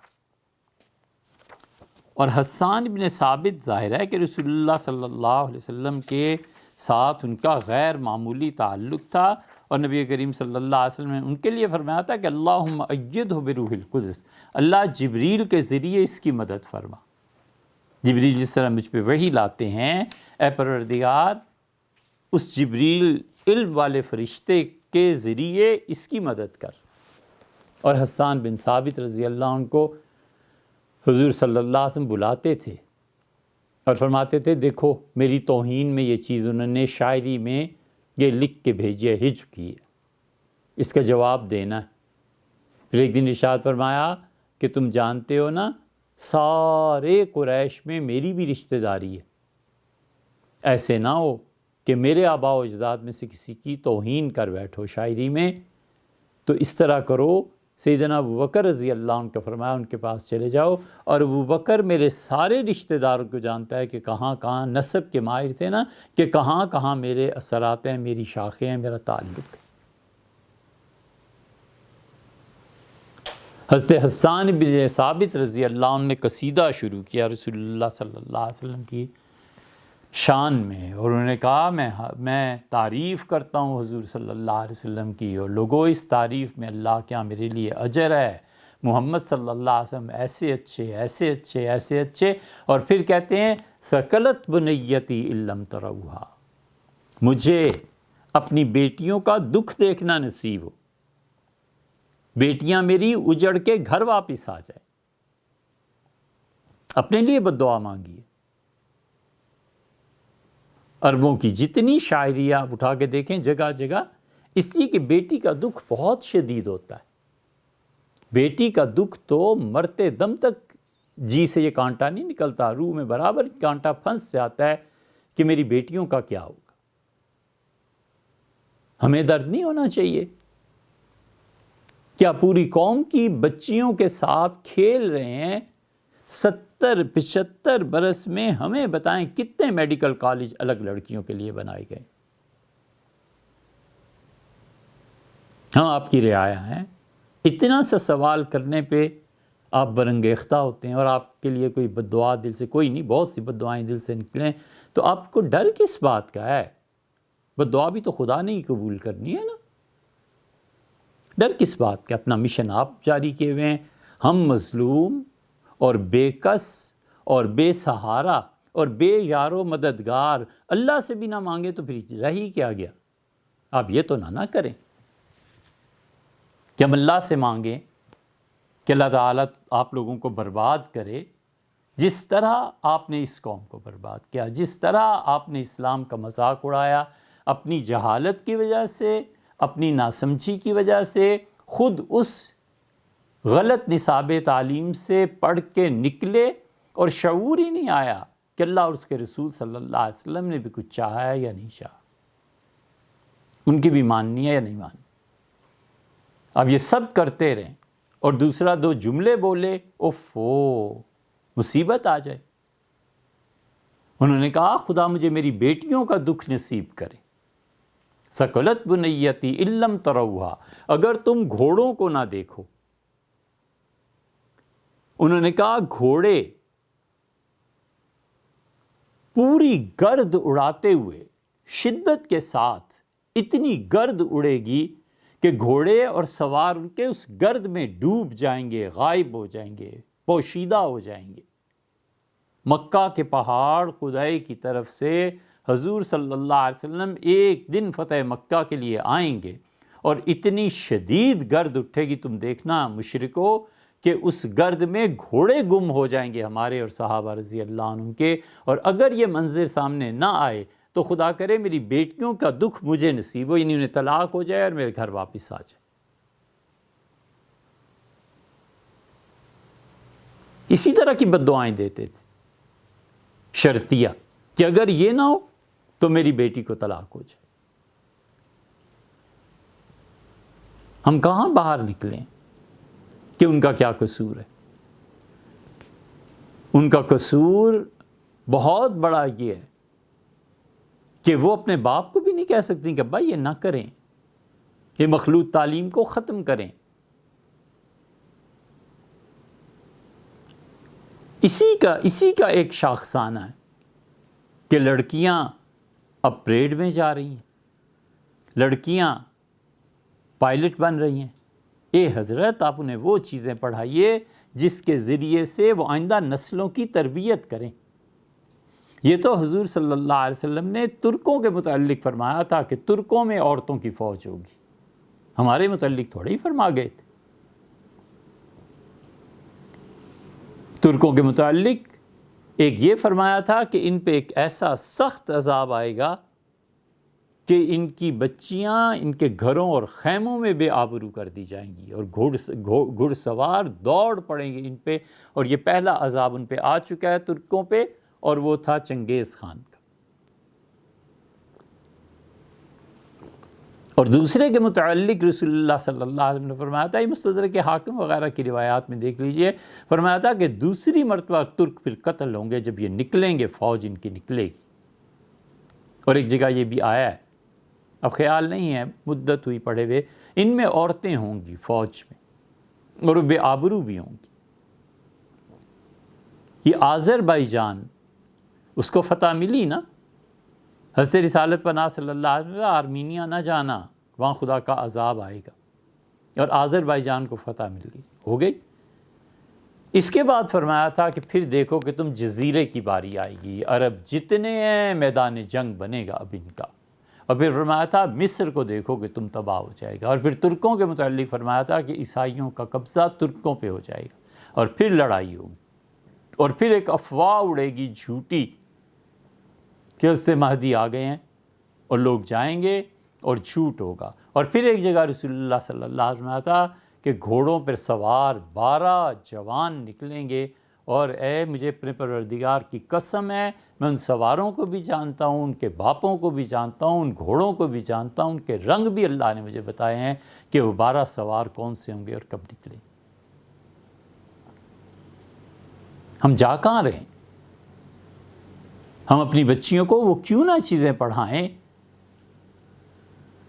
اور حسان ابن ثابت ظاہر ہے کہ رسول اللہ صلی اللہ علیہ وسلم کے ساتھ ان کا غیر معمولی تعلق تھا، اور نبی کریم صلی اللہ علیہ وسلم نے ان کے لیے فرمایا تھا کہ اللہم ایدہ بروح القدس، اللہ جبریل کے ذریعے اس کی مدد فرما۔ جبریل جس طرح مجھ پہ وحی لاتے ہیں، اے پروردگار اس جبریل علم والے فرشتے کے ذریعے اس کی مدد کر۔ اور حسان بن ثابت رضی اللہ عنہ کو حضور صلی اللہ علیہ وسلم بلاتے تھے اور فرماتے تھے دیکھو میری توہین میں یہ چیز انہوں نے شاعری میں یہ لکھ کے بھیجی ہے، ہجو کی ہے، اس کا جواب دینا ہے۔ پھر ایک دن ارشاد فرمایا کہ تم جانتے ہو نا سارے قریش میں میری بھی رشتہ داری ہے، ایسے نہ ہو کہ میرے آباء و اجداد میں سے کسی کی توہین کر بیٹھو شاعری میں، تو اس طرح کرو۔ سیدنا ابوبکر رضی اللہ عنہ کا فرمایا ان کے پاس چلے جاؤ، اور ابوبکر میرے سارے رشتہ داروں کو جانتا ہے کہ کہاں کہاں نسب کے ماہر تھے نا، کہ کہاں کہاں میرے اثرات ہیں، میری شاخیں ہیں، میرا تعلق ہے۔ حضرت حسان بن ثابت رضی اللہ عنہ نے قصیدہ شروع کیا رسول اللہ صلی اللہ علیہ وسلم کی شان میں، اور انہوں نے کہا میں تعریف کرتا ہوں حضور صلی اللہ علیہ وسلم کی، اور لوگوں اس تعریف میں اللہ کیا میرے لیے اجر ہے، محمد صلی اللہ علیہ وسلم ایسے اچھے ایسے اچھے ایسے اچھے۔ اور پھر کہتے ہیں ثقلت بنیتی ان لم تروہا، مجھے اپنی بیٹیوں کا دکھ دیکھنا نصیب ہو، بیٹیاں میری اجڑ کے گھر واپس آ جائیں۔ اپنے لیے بد دعا مانگی ہے۔ عربوں کی جتنی شاعری آپ اٹھا کے دیکھیں جگہ جگہ اس لیے کہ بیٹی کا دکھ بہت شدید ہوتا ہے، بیٹی کا دکھ تو مرتے دم تک جی سے یہ کانٹا نہیں نکلتا، روح میں برابر کانٹا پھنس جاتا ہے کہ میری بیٹیوں کا کیا ہوگا۔ ہمیں درد نہیں ہونا چاہیے؟ کیا پوری قوم کی بچیوں کے ساتھ کھیل رہے ہیں؟ 70-75 برس میں ہمیں بتائیں کتنے میڈیکل کالج الگ لڑکیوں کے لیے بنائے گئے؟ ہاں آپ کی رعایا ہیں، اتنا سا سوال کرنے پہ آپ برنگیختہ ہوتے ہیں، اور آپ کے لیے کوئی بد دعا دل سے، کوئی نہیں، بہت سی بد دعائیں دل سے نکلیں، تو آپ کو ڈر کس بات کا ہے؟ بد دعا بھی تو خدا نے ہی قبول کرنی ہے نا، ڈر کس بات کا؟ اپنا مشن آپ جاری کیے ہوئے ہیں۔ ہم مظلوم اور بے کس اور بے سہارا اور بے یار و مددگار اللہ سے بھی نہ مانگے تو پھر رہ ہی کیا گیا؟ آپ یہ تو نہ کریں کہ ہم اللہ سے مانگیں کہ اللہ تعالیٰ آپ لوگوں کو برباد کرے، جس طرح آپ نے اس قوم کو برباد کیا، جس طرح آپ نے اسلام کا مذاق اڑایا، اپنی جہالت کی وجہ سے، اپنی ناسمجھی کی وجہ سے، خود اس غلط نصاب تعلیم سے پڑھ کے نکلے اور شعور ہی نہیں آیا کہ اللہ اور اس کے رسول صلی اللہ علیہ وسلم نے بھی کچھ چاہا ہے یا نہیں چاہا، ان کی بھی ماننی ہے یا نہیں ماننی۔ اب یہ سب کرتے رہیں اور دوسرا دو جملے بولے، مصیبت آ جائے۔ انہوں نے کہا خدا مجھے میری بیٹیوں کا دکھ نصیب کرے، ثقلت بنیتی ان لم تروہا، اگر تم گھوڑوں کو نہ دیکھو۔ انہوں نے کہا گھوڑے پوری گرد اڑاتے ہوئے شدت کے ساتھ اتنی گرد اڑے گی کہ گھوڑے اور سوار ان کے اس گرد میں ڈوب جائیں گے، غائب ہو جائیں گے، پوشیدہ ہو جائیں گے۔ مکہ کے پہاڑ خدائی کی طرف سے حضور صلی اللہ علیہ وسلم ایک دن فتح مکہ کے لیے آئیں گے اور اتنی شدید گرد اٹھے گی، تم دیکھنا مشرکو، کہ اس گرد میں گھوڑے گم ہو جائیں گے ہمارے اور صحابہ رضی اللہ عنہ کے، اور اگر یہ منظر سامنے نہ آئے تو خدا کرے میری بیٹیوں کا دکھ مجھے نصیب ہو، یعنی انہیں طلاق ہو جائے اور میرے گھر واپس آ جائے۔ اسی طرح کی بد دعائیں دیتے تھے شرطیہ، کہ اگر یہ نہ ہو تو میری بیٹی کو طلاق ہو جائے۔ ہم کہاں باہر نکلیں کہ ان کا کیا قصور ہے؟ ان کا قصور بہت بڑا یہ ہے کہ وہ اپنے باپ کو بھی نہیں کہہ سکتی کہ بھائی یہ نہ کریں، یہ مخلوط تعلیم کو ختم کریں۔ اسی کا ایک شاخسانہ ہے کہ لڑکیاں اب پریڈ میں جا رہی ہیں، لڑکیاں پائلٹ بن رہی ہیں۔ اے حضرت، آپ انہیں وہ چیزیں پڑھائیے جس کے ذریعے سے وہ آئندہ نسلوں کی تربیت کریں۔ یہ تو حضور صلی اللہ علیہ وسلم نے ترکوں کے متعلق فرمایا تھا کہ ترکوں میں عورتوں کی فوج ہوگی، ہمارے متعلق تھوڑے ہی فرما گئے تھے۔ ترکوں کے متعلق ایک یہ فرمایا تھا کہ ان پہ ایک ایسا سخت عذاب آئے گا کہ ان کی بچیاں ان کے گھروں اور خیموں میں بے آبرو کر دی جائیں گی، اور گھڑ سوار دوڑ پڑیں گے ان پہ، اور یہ پہلا عذاب ان پہ آ چکا ہے ترکوں پہ، اور وہ تھا چنگیز خان کا۔ اور دوسرے کے متعلق رسول اللہ صلی اللہ علیہ وسلم نے فرمایا تھا، یہ مستدرک حاکم وغیرہ کی روایات میں دیکھ لیجئے، فرمایا تھا کہ دوسری مرتبہ ترک پھر قتل ہوں گے جب یہ نکلیں گے، فوج ان کی نکلے گی۔ اور ایک جگہ یہ بھی آیا ہے، اب خیال نہیں ہے، مدت ہوئی پڑھے ہوئے، ان میں عورتیں ہوں گی فوج میں، اور وہ بے آبرو بھی ہوں گی۔ یہ آذربائیجان، اس کو فتح ملی نا، حضرت رسالت پناہ صلی اللہ علیہ وسلم، آرمینیا نہ جانا، وہاں خدا کا عذاب آئے گا، اور آذربائیجان کو فتح مل گئی، ہو گئی۔ اس کے بعد فرمایا تھا کہ پھر دیکھو کہ تم جزیرے کی باری آئے گی، عرب جتنے ہیں میدان جنگ بنے گا اب ان کا، اور پھر فرمایا تھا مصر کو دیکھو کہ تم تباہ ہو جائے گا، اور پھر ترکوں کے متعلق فرمایا تھا کہ عیسائیوں کا قبضہ ترکوں پہ ہو جائے گا، اور پھر لڑائی ہوگی، اور پھر ایک افواہ اڑے گی جھوٹی کہ حضرت مہدی آ گئے ہیں، اور لوگ جائیں گے اور جھوٹ ہوگا۔ اور پھر ایک جگہ رسول اللہ صلی اللہ علیہ وسلم تھا کہ گھوڑوں پر سوار 12 جوان نکلیں گے، اور اے مجھے اپنے پروردگار کی قسم ہے، میں ان سواروں کو بھی جانتا ہوں، ان کے باپوں کو بھی جانتا ہوں، ان گھوڑوں کو بھی جانتا ہوں، ان کے رنگ بھی اللہ نے مجھے بتائے ہیں کہ وہ 12 سوار کون سے ہوں گے اور کب نکلیں۔ ہم جا کہاں رہے ہیں؟ ہم اپنی بچیوں کو وہ کیوں نہ چیزیں پڑھائیں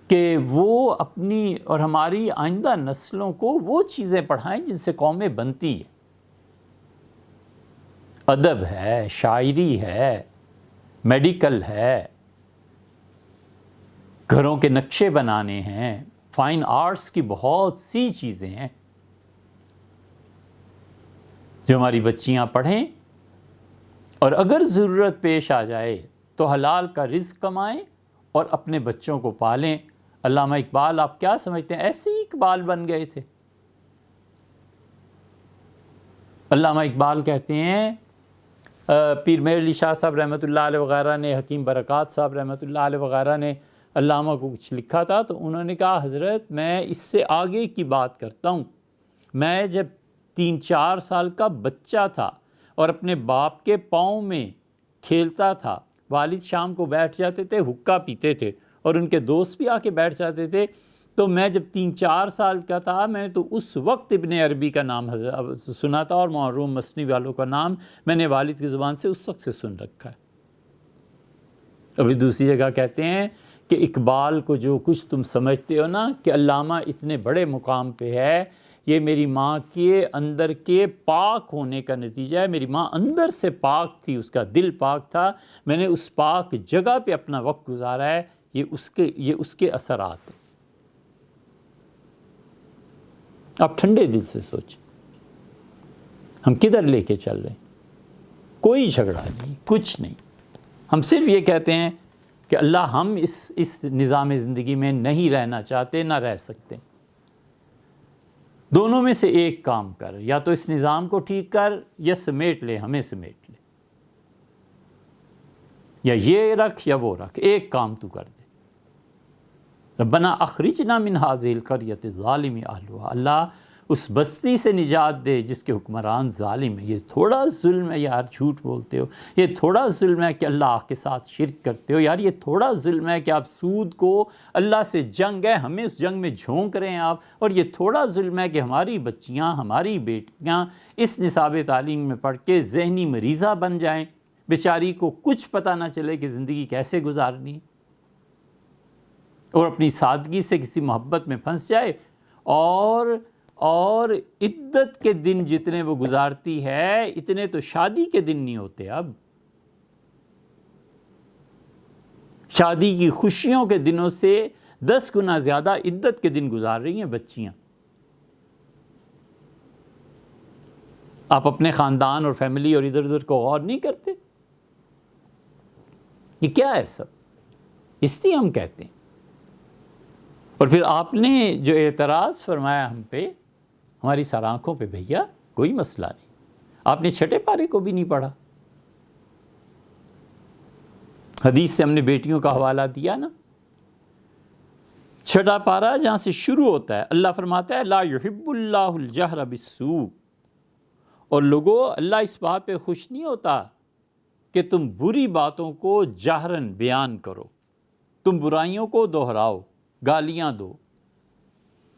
کہ وہ اپنی اور ہماری آئندہ نسلوں کو وہ چیزیں پڑھائیں جن سے قومیں بنتی ہیں۔ ادب ہے، شاعری ہے، میڈیکل ہے، گھروں کے نقشے بنانے ہیں، فائن آرٹس کی بہت سی چیزیں ہیں جو ہماری بچیاں پڑھیں، اور اگر ضرورت پیش آ جائے تو حلال کا رزق کمائیں اور اپنے بچوں کو پالیں۔ علامہ اقبال آپ کیا سمجھتے ہیں ایسے ہی اقبال بن گئے تھے؟ علامہ اقبال کہتے ہیں پیر مہر علی شاہ صاحب رحمۃ اللہ علیہ وغیرہ نے، حکیم برکات صاحب رحمۃ اللہ علیہ وغیرہ نے علامہ کو کچھ لکھا تھا تو انہوں نے کہا حضرت میں اس سے آگے کی بات کرتا ہوں، میں جب 3-4 سال کا بچہ تھا اور اپنے باپ کے پاؤں میں کھیلتا تھا، والد شام کو بیٹھ جاتے تھے، حقہ پیتے تھے اور ان کے دوست بھی آ کے بیٹھ جاتے تھے، تو میں جب 3-4 سال کا تھا میں نے تو اس وقت ابن عربی کا نام سنا تھا اور محروم مثنوی والوں کا نام میں نے والد کی زبان سے اس وقت سے سن رکھا ہے۔ ابھی دوسری جگہ کہتے ہیں کہ اقبال کو جو کچھ تم سمجھتے ہو نا کہ علامہ اتنے بڑے مقام پہ ہے، یہ میری ماں کے اندر کے پاک ہونے کا نتیجہ ہے۔ میری ماں اندر سے پاک تھی، اس کا دل پاک تھا، میں نے اس پاک جگہ پہ اپنا وقت گزارا ہے، یہ اس کے اثرات ہیں۔ آپ ٹھنڈے دل سے سوچیں ہم کدھر لے کے چل رہے ہیں؟ کوئی جھگڑا نہیں، کچھ نہیں، ہم صرف یہ کہتے ہیں کہ اللہ ہم اس نظام زندگی میں نہیں رہنا چاہتے، نہ رہ سکتے۔ دونوں میں سے ایک کام کر، یا تو اس نظام کو ٹھیک کر یا سمیٹ لے، ہمیں سمیٹ لے، یا یہ رکھ یا وہ رکھ، ایک کام تو کر دے۔ ربنا اخرجنا من هذه القرية الظالم اهلها، اللہ اس بستی سے نجات دے جس کے حکمران ظالم ہے۔ یہ تھوڑا ظلم ہے یار، جھوٹ بولتے ہو، یہ تھوڑا ظلم ہے کہ اللہ کے ساتھ شرک کرتے ہو یار، یہ تھوڑا ظلم ہے کہ آپ سود کو، اللہ سے جنگ ہے ہمیں اس جنگ میں جھونک رہے ہیں آپ، اور یہ تھوڑا ظلم ہے کہ ہماری بچیاں، ہماری بیٹیاں اس نصاب تعلیم میں پڑھ کے ذہنی مریضہ بن جائیں، بیچاری کو کچھ پتہ نہ چلے کہ زندگی کیسے گزارنی، اور اپنی سادگی سے کسی محبت میں پھنس جائے، اور عدت کے دن جتنے وہ گزارتی ہے اتنے تو شادی کے دن نہیں ہوتے۔ اب شادی کی خوشیوں کے دنوں سے 10 گنا زیادہ عدت کے دن گزار رہی ہیں بچیاں۔ آپ اپنے خاندان اور فیملی اور ادھر ادھر کو غور نہیں کرتے؟ یہ کیا ہے سب؟ اس لیے ہم کہتے ہیں۔ اور پھر آپ نے جو اعتراض فرمایا ہم پہ، ہماری سر آنکھوں پہ، بھیا کوئی مسئلہ نہیں، آپ نے چھٹے پارے کو بھی نہیں پڑھا۔ حدیث سے ہم نے بیٹیوں کا حوالہ دیا نا، چھٹا پارا جہاں سے شروع ہوتا ہے، اللہ فرماتا ہے لا یحب اللہ الجہر بالسوء، اور لوگوں اللہ اس بات پہ خوش نہیں ہوتا کہ تم بری باتوں کو جہرن بیان کرو، تم برائیوں کو دہراؤ، گالیاں دو،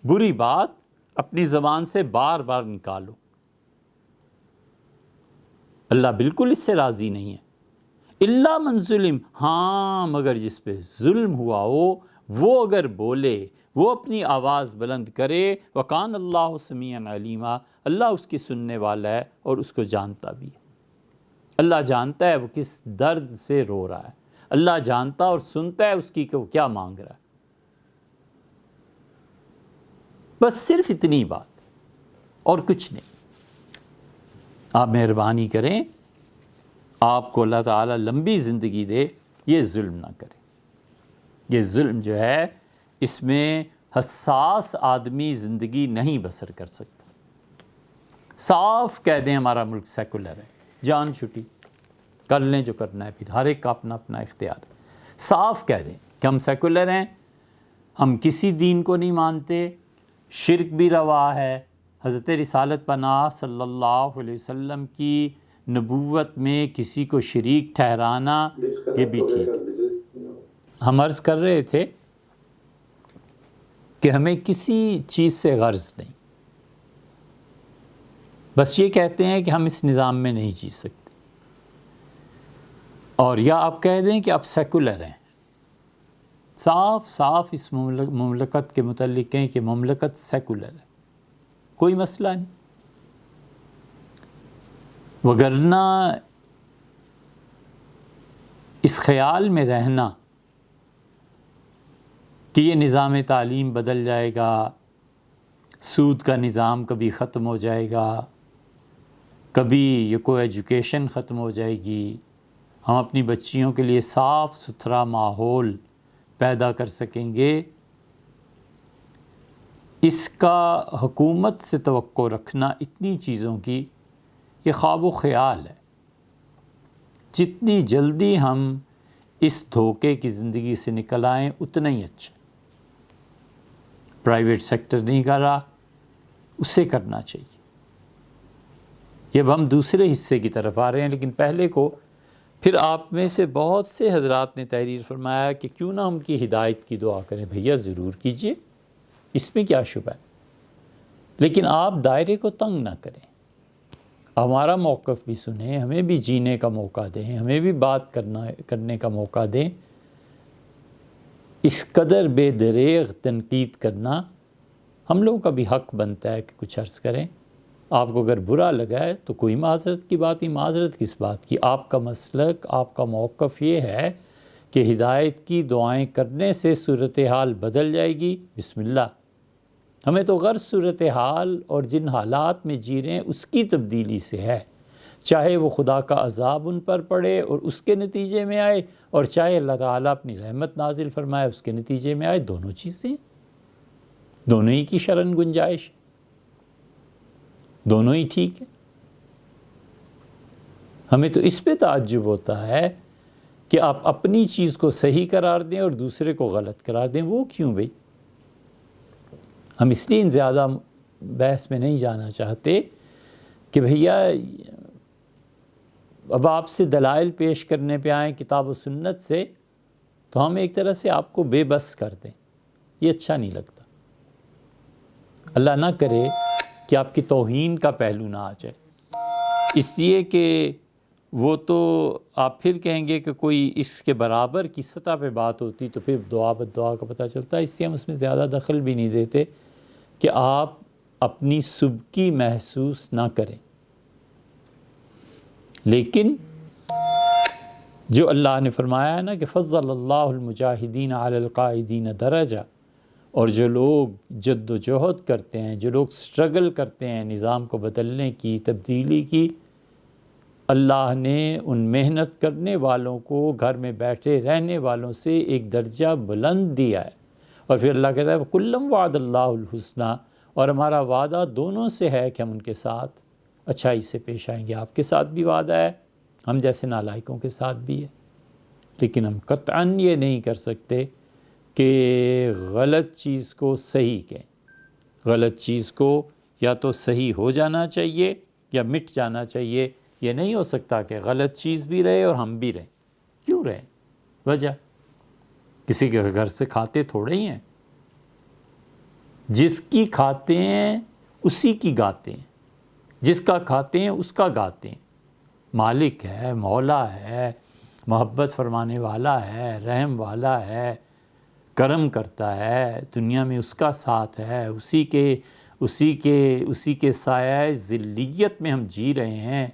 بری بات اپنی زبان سے بار بار نکالو۔ اللہ بالکل اس سے راضی نہیں ہے۔ الا من ظلم، ہاں مگر جس پہ ظلم ہوا ہو وہ اگر بولے، وہ اپنی آواز بلند کرے، وکان اللہ سمیعا علیما، اللہ اس کی سننے والا ہے اور اس کو جانتا بھی ہے۔ اللہ جانتا ہے وہ کس درد سے رو رہا ہے، اللہ جانتا اور سنتا ہے اس کی کہ وہ کیا مانگ رہا ہے۔ بس صرف اتنی بات اور کچھ نہیں۔ آپ مہربانی کریں، آپ کو اللہ تعالیٰ لمبی زندگی دے، یہ ظلم نہ کرے۔ یہ ظلم جو ہے اس میں حساس آدمی زندگی نہیں بسر کر سکتا۔ صاف کہہ دیں ہمارا ملک سیکولر ہے، جان چھٹی کر لیں جو کرنا ہے، پھر ہر ایک کا اپنا اپنا اختیار ہے۔ صاف کہہ دیں کہ ہم سیکولر ہیں، ہم کسی دین کو نہیں مانتے، شرک بھی روا ہے، حضرت رسالت پناہ صلی اللہ علیہ وسلم کی نبوت میں کسی کو شریک ٹھہرانا یہ بھی ٹھیک ہے۔ ہم عرض کر رہے تھے کہ ہمیں کسی چیز سے غرض نہیں، بس یہ کہتے ہیں کہ ہم اس نظام میں نہیں جی سکتے، اور یا آپ کہہ دیں کہ آپ سیکولر ہیں، صاف صاف اس مملکت کے متعلق کہیں کہ مملکت سیکولر ہے، کوئی مسئلہ نہیں۔ وگرنہ اس خیال میں رہنا کہ یہ نظام تعلیم بدل جائے گا، سود کا نظام کبھی ختم ہو جائے گا، کبھی یہ کو ایجوکیشن ختم ہو جائے گی، ہم اپنی بچیوں کے لیے صاف ستھرا ماحول پیدا کر سکیں گے، اس کا حکومت سے توقع رکھنا اتنی چیزوں کی یہ خواب و خیال ہے. جتنی جلدی ہم اس دھوکے کی زندگی سے نکل آئیں اتنا ہی اچھا. پرائیویٹ سیکٹر نہیں کر رہا، اسے کرنا چاہیے. یہ اب ہم دوسرے حصے کی طرف آ رہے ہیں، لیکن پہلے کو پھر آپ میں سے بہت سے حضرات نے تحریر فرمایا کہ کیوں نہ ان کی ہدایت کی دعا کریں. بھیا ضرور کیجئے، اس میں کیا شبہ ہے، لیکن آپ دائرے کو تنگ نہ کریں. ہمارا موقف بھی سنیں، ہمیں بھی جینے کا موقع دیں، ہمیں بھی بات کرنے کا موقع دیں. اس قدر بے دریغ تنقید کرنا ہم لوگوں کا بھی حق بنتا ہے کہ کچھ عرض کریں. آپ کو اگر برا لگا ہے تو کوئی معذرت کی بات نہیں. معذرت کس بات کی؟ آپ کا مسلک، آپ کا موقف یہ ہے کہ ہدایت کی دعائیں کرنے سے صورتحال بدل جائے گی. بسم اللہ. ہمیں تو غرض صورتحال اور جن حالات میں جی رہے ہیں اس کی تبدیلی سے ہے، چاہے وہ خدا کا عذاب ان پر پڑے اور اس کے نتیجے میں آئے، اور چاہے اللہ تعالیٰ اپنی رحمت نازل فرمائے اس کے نتیجے میں آئے. دونوں چیزیں، دونوں ہی کی شرن گنجائش، دونوں ہی ٹھیک ہے. ہمیں تو اس پہ تعجب ہوتا ہے کہ آپ اپنی چیز کو صحیح قرار دیں اور دوسرے کو غلط قرار دیں. وہ کیوں بھئی؟ ہم اس لیے زیادہ بحث میں نہیں جانا چاہتے کہ بھیا اب آپ سے دلائل پیش کرنے پہ آئیں کتاب و سنت سے تو ہم ایک طرح سے آپ کو بے بس کر دیں. یہ اچھا نہیں لگتا. اللہ نہ کرے کہ آپ کی توہین کا پہلو نہ آ جائے، اس لیے کہ وہ تو آپ پھر کہیں گے کہ کوئی اس کے برابر کی سطح پہ بات ہوتی تو پھر دعا بد دعا کا پتہ چلتا ہے. اس لیے ہم اس میں زیادہ دخل بھی نہیں دیتے کہ آپ اپنی سبکی محسوس نہ کریں. لیکن جو اللہ نے فرمایا ہے نا کہ فضل اللہ المجاہدین علی القاعدین درجہ، اور جو لوگ جد و جہد کرتے ہیں، جو لوگ سٹرگل کرتے ہیں نظام کو بدلنے کی، تبدیلی کی، اللہ نے ان محنت کرنے والوں کو گھر میں بیٹھے رہنے والوں سے ایک درجہ بلند دیا ہے. اور پھر اللہ کہتا ہے وَكُلًّا وَعَدَ اللَّهُ الْحُسْنَى، اور ہمارا وعدہ دونوں سے ہے کہ ہم ان کے ساتھ اچھائی سے پیش آئیں گے. آپ کے ساتھ بھی وعدہ ہے، ہم جیسے نالائقوں کے ساتھ بھی ہے. لیکن ہم قطعاً یہ نہیں کر سکتے کہ غلط چیز کو صحیح کہیں. غلط چیز کو یا تو صحیح ہو جانا چاہیے یا مٹ جانا چاہیے. یہ نہیں ہو سکتا کہ غلط چیز بھی رہے اور ہم بھی رہیں. کیوں رہیں؟ وجہ کسی کے گھر سے کھاتے تھوڑے ہی ہیں. جس کی کھاتے ہیں اسی کی گاتے ہیں، جس کا کھاتے ہیں اس کا گاتے ہیں. مالک ہے، مولا ہے، محبت فرمانے والا ہے، رحم والا ہے، کرم کرتا ہے، دنیا میں اس کا ساتھ ہے، اسی کے سایہ ذلیت میں ہم جی رہے ہیں،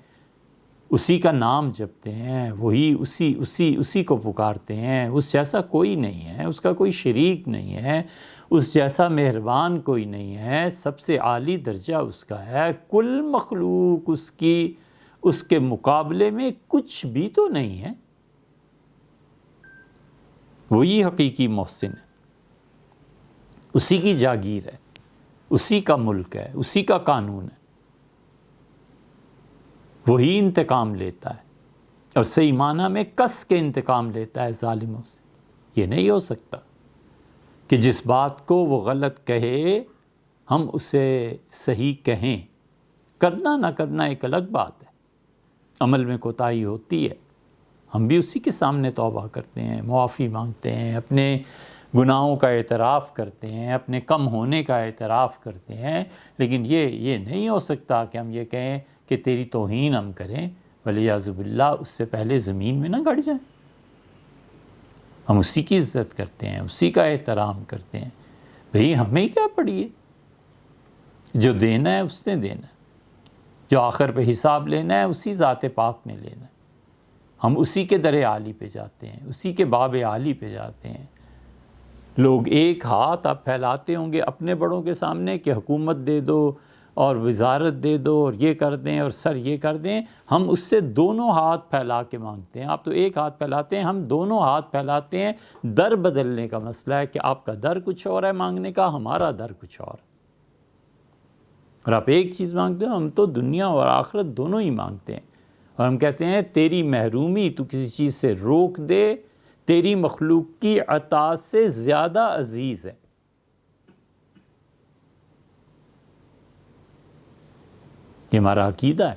اسی کا نام جپتے ہیں، وہی اسی کو پکارتے ہیں. اس جیسا کوئی نہیں ہے، اس کا کوئی شریک نہیں ہے، اس جیسا مہربان کوئی نہیں ہے. سب سے عالی درجہ اس کا ہے. کل مخلوق اس کے مقابلے میں کچھ بھی تو نہیں ہے. وہی حقیقی محسن ہے، اسی کی جاگیر ہے، اسی کا ملک ہے، اسی کا قانون ہے. وہی انتقام لیتا ہے، اور صحیح معنی میں کس کے انتقام لیتا ہے ظالموں سے. یہ نہیں ہو سکتا کہ جس بات کو وہ غلط کہے ہم اسے صحیح کہیں. کرنا نہ کرنا ایک الگ بات ہے، عمل میں کوتاہی ہوتی ہے. ہم بھی اسی کے سامنے توبہ کرتے ہیں، معافی مانگتے ہیں، اپنے گناہوں کا اعتراف کرتے ہیں، اپنے کم ہونے کا اعتراف کرتے ہیں. لیکن یہ نہیں ہو سکتا کہ ہم یہ کہیں کہ تیری توہین ہم کریں، ولیعذ باللہ اس سے پہلے زمین میں نہ گڑ جائیں. ہم اسی کی عزت کرتے ہیں، اسی کا احترام کرتے ہیں. بھئی ہمیں کیا پڑی ہے؟ جو دینا ہے اس نے دینا ہے، جو آخر پہ حساب لینا ہے اسی ذات پاک نے لینا ہے. ہم اسی کے در عالی پہ جاتے ہیں، اسی کے باب عالی پہ جاتے ہیں. لوگ ایک ہاتھ آپ پھیلاتے ہوں گے اپنے بڑوں کے سامنے کہ حکومت دے دو اور وزارت دے دو اور یہ کر دیں اور سر یہ کر دیں. ہم اس سے دونوں ہاتھ پھیلا کے مانگتے ہیں. آپ تو ایک ہاتھ پھیلاتے ہیں، ہم دونوں ہاتھ پھیلاتے ہیں. در بدلنے کا مسئلہ ہے کہ آپ کا در کچھ اور ہے مانگنے کا، ہمارا در کچھ اور. اور آپ ایک چیز مانگتے ہو، ہم تو دنیا اور آخرت دونوں ہی مانگتے ہیں، اور ہم کہتے ہیں تیری محرومی تو کسی چیز سے روک دے تیری مخلوق کی عطا سے زیادہ عزیز ہے۔ یہ ہمارا عقیدہ ہے۔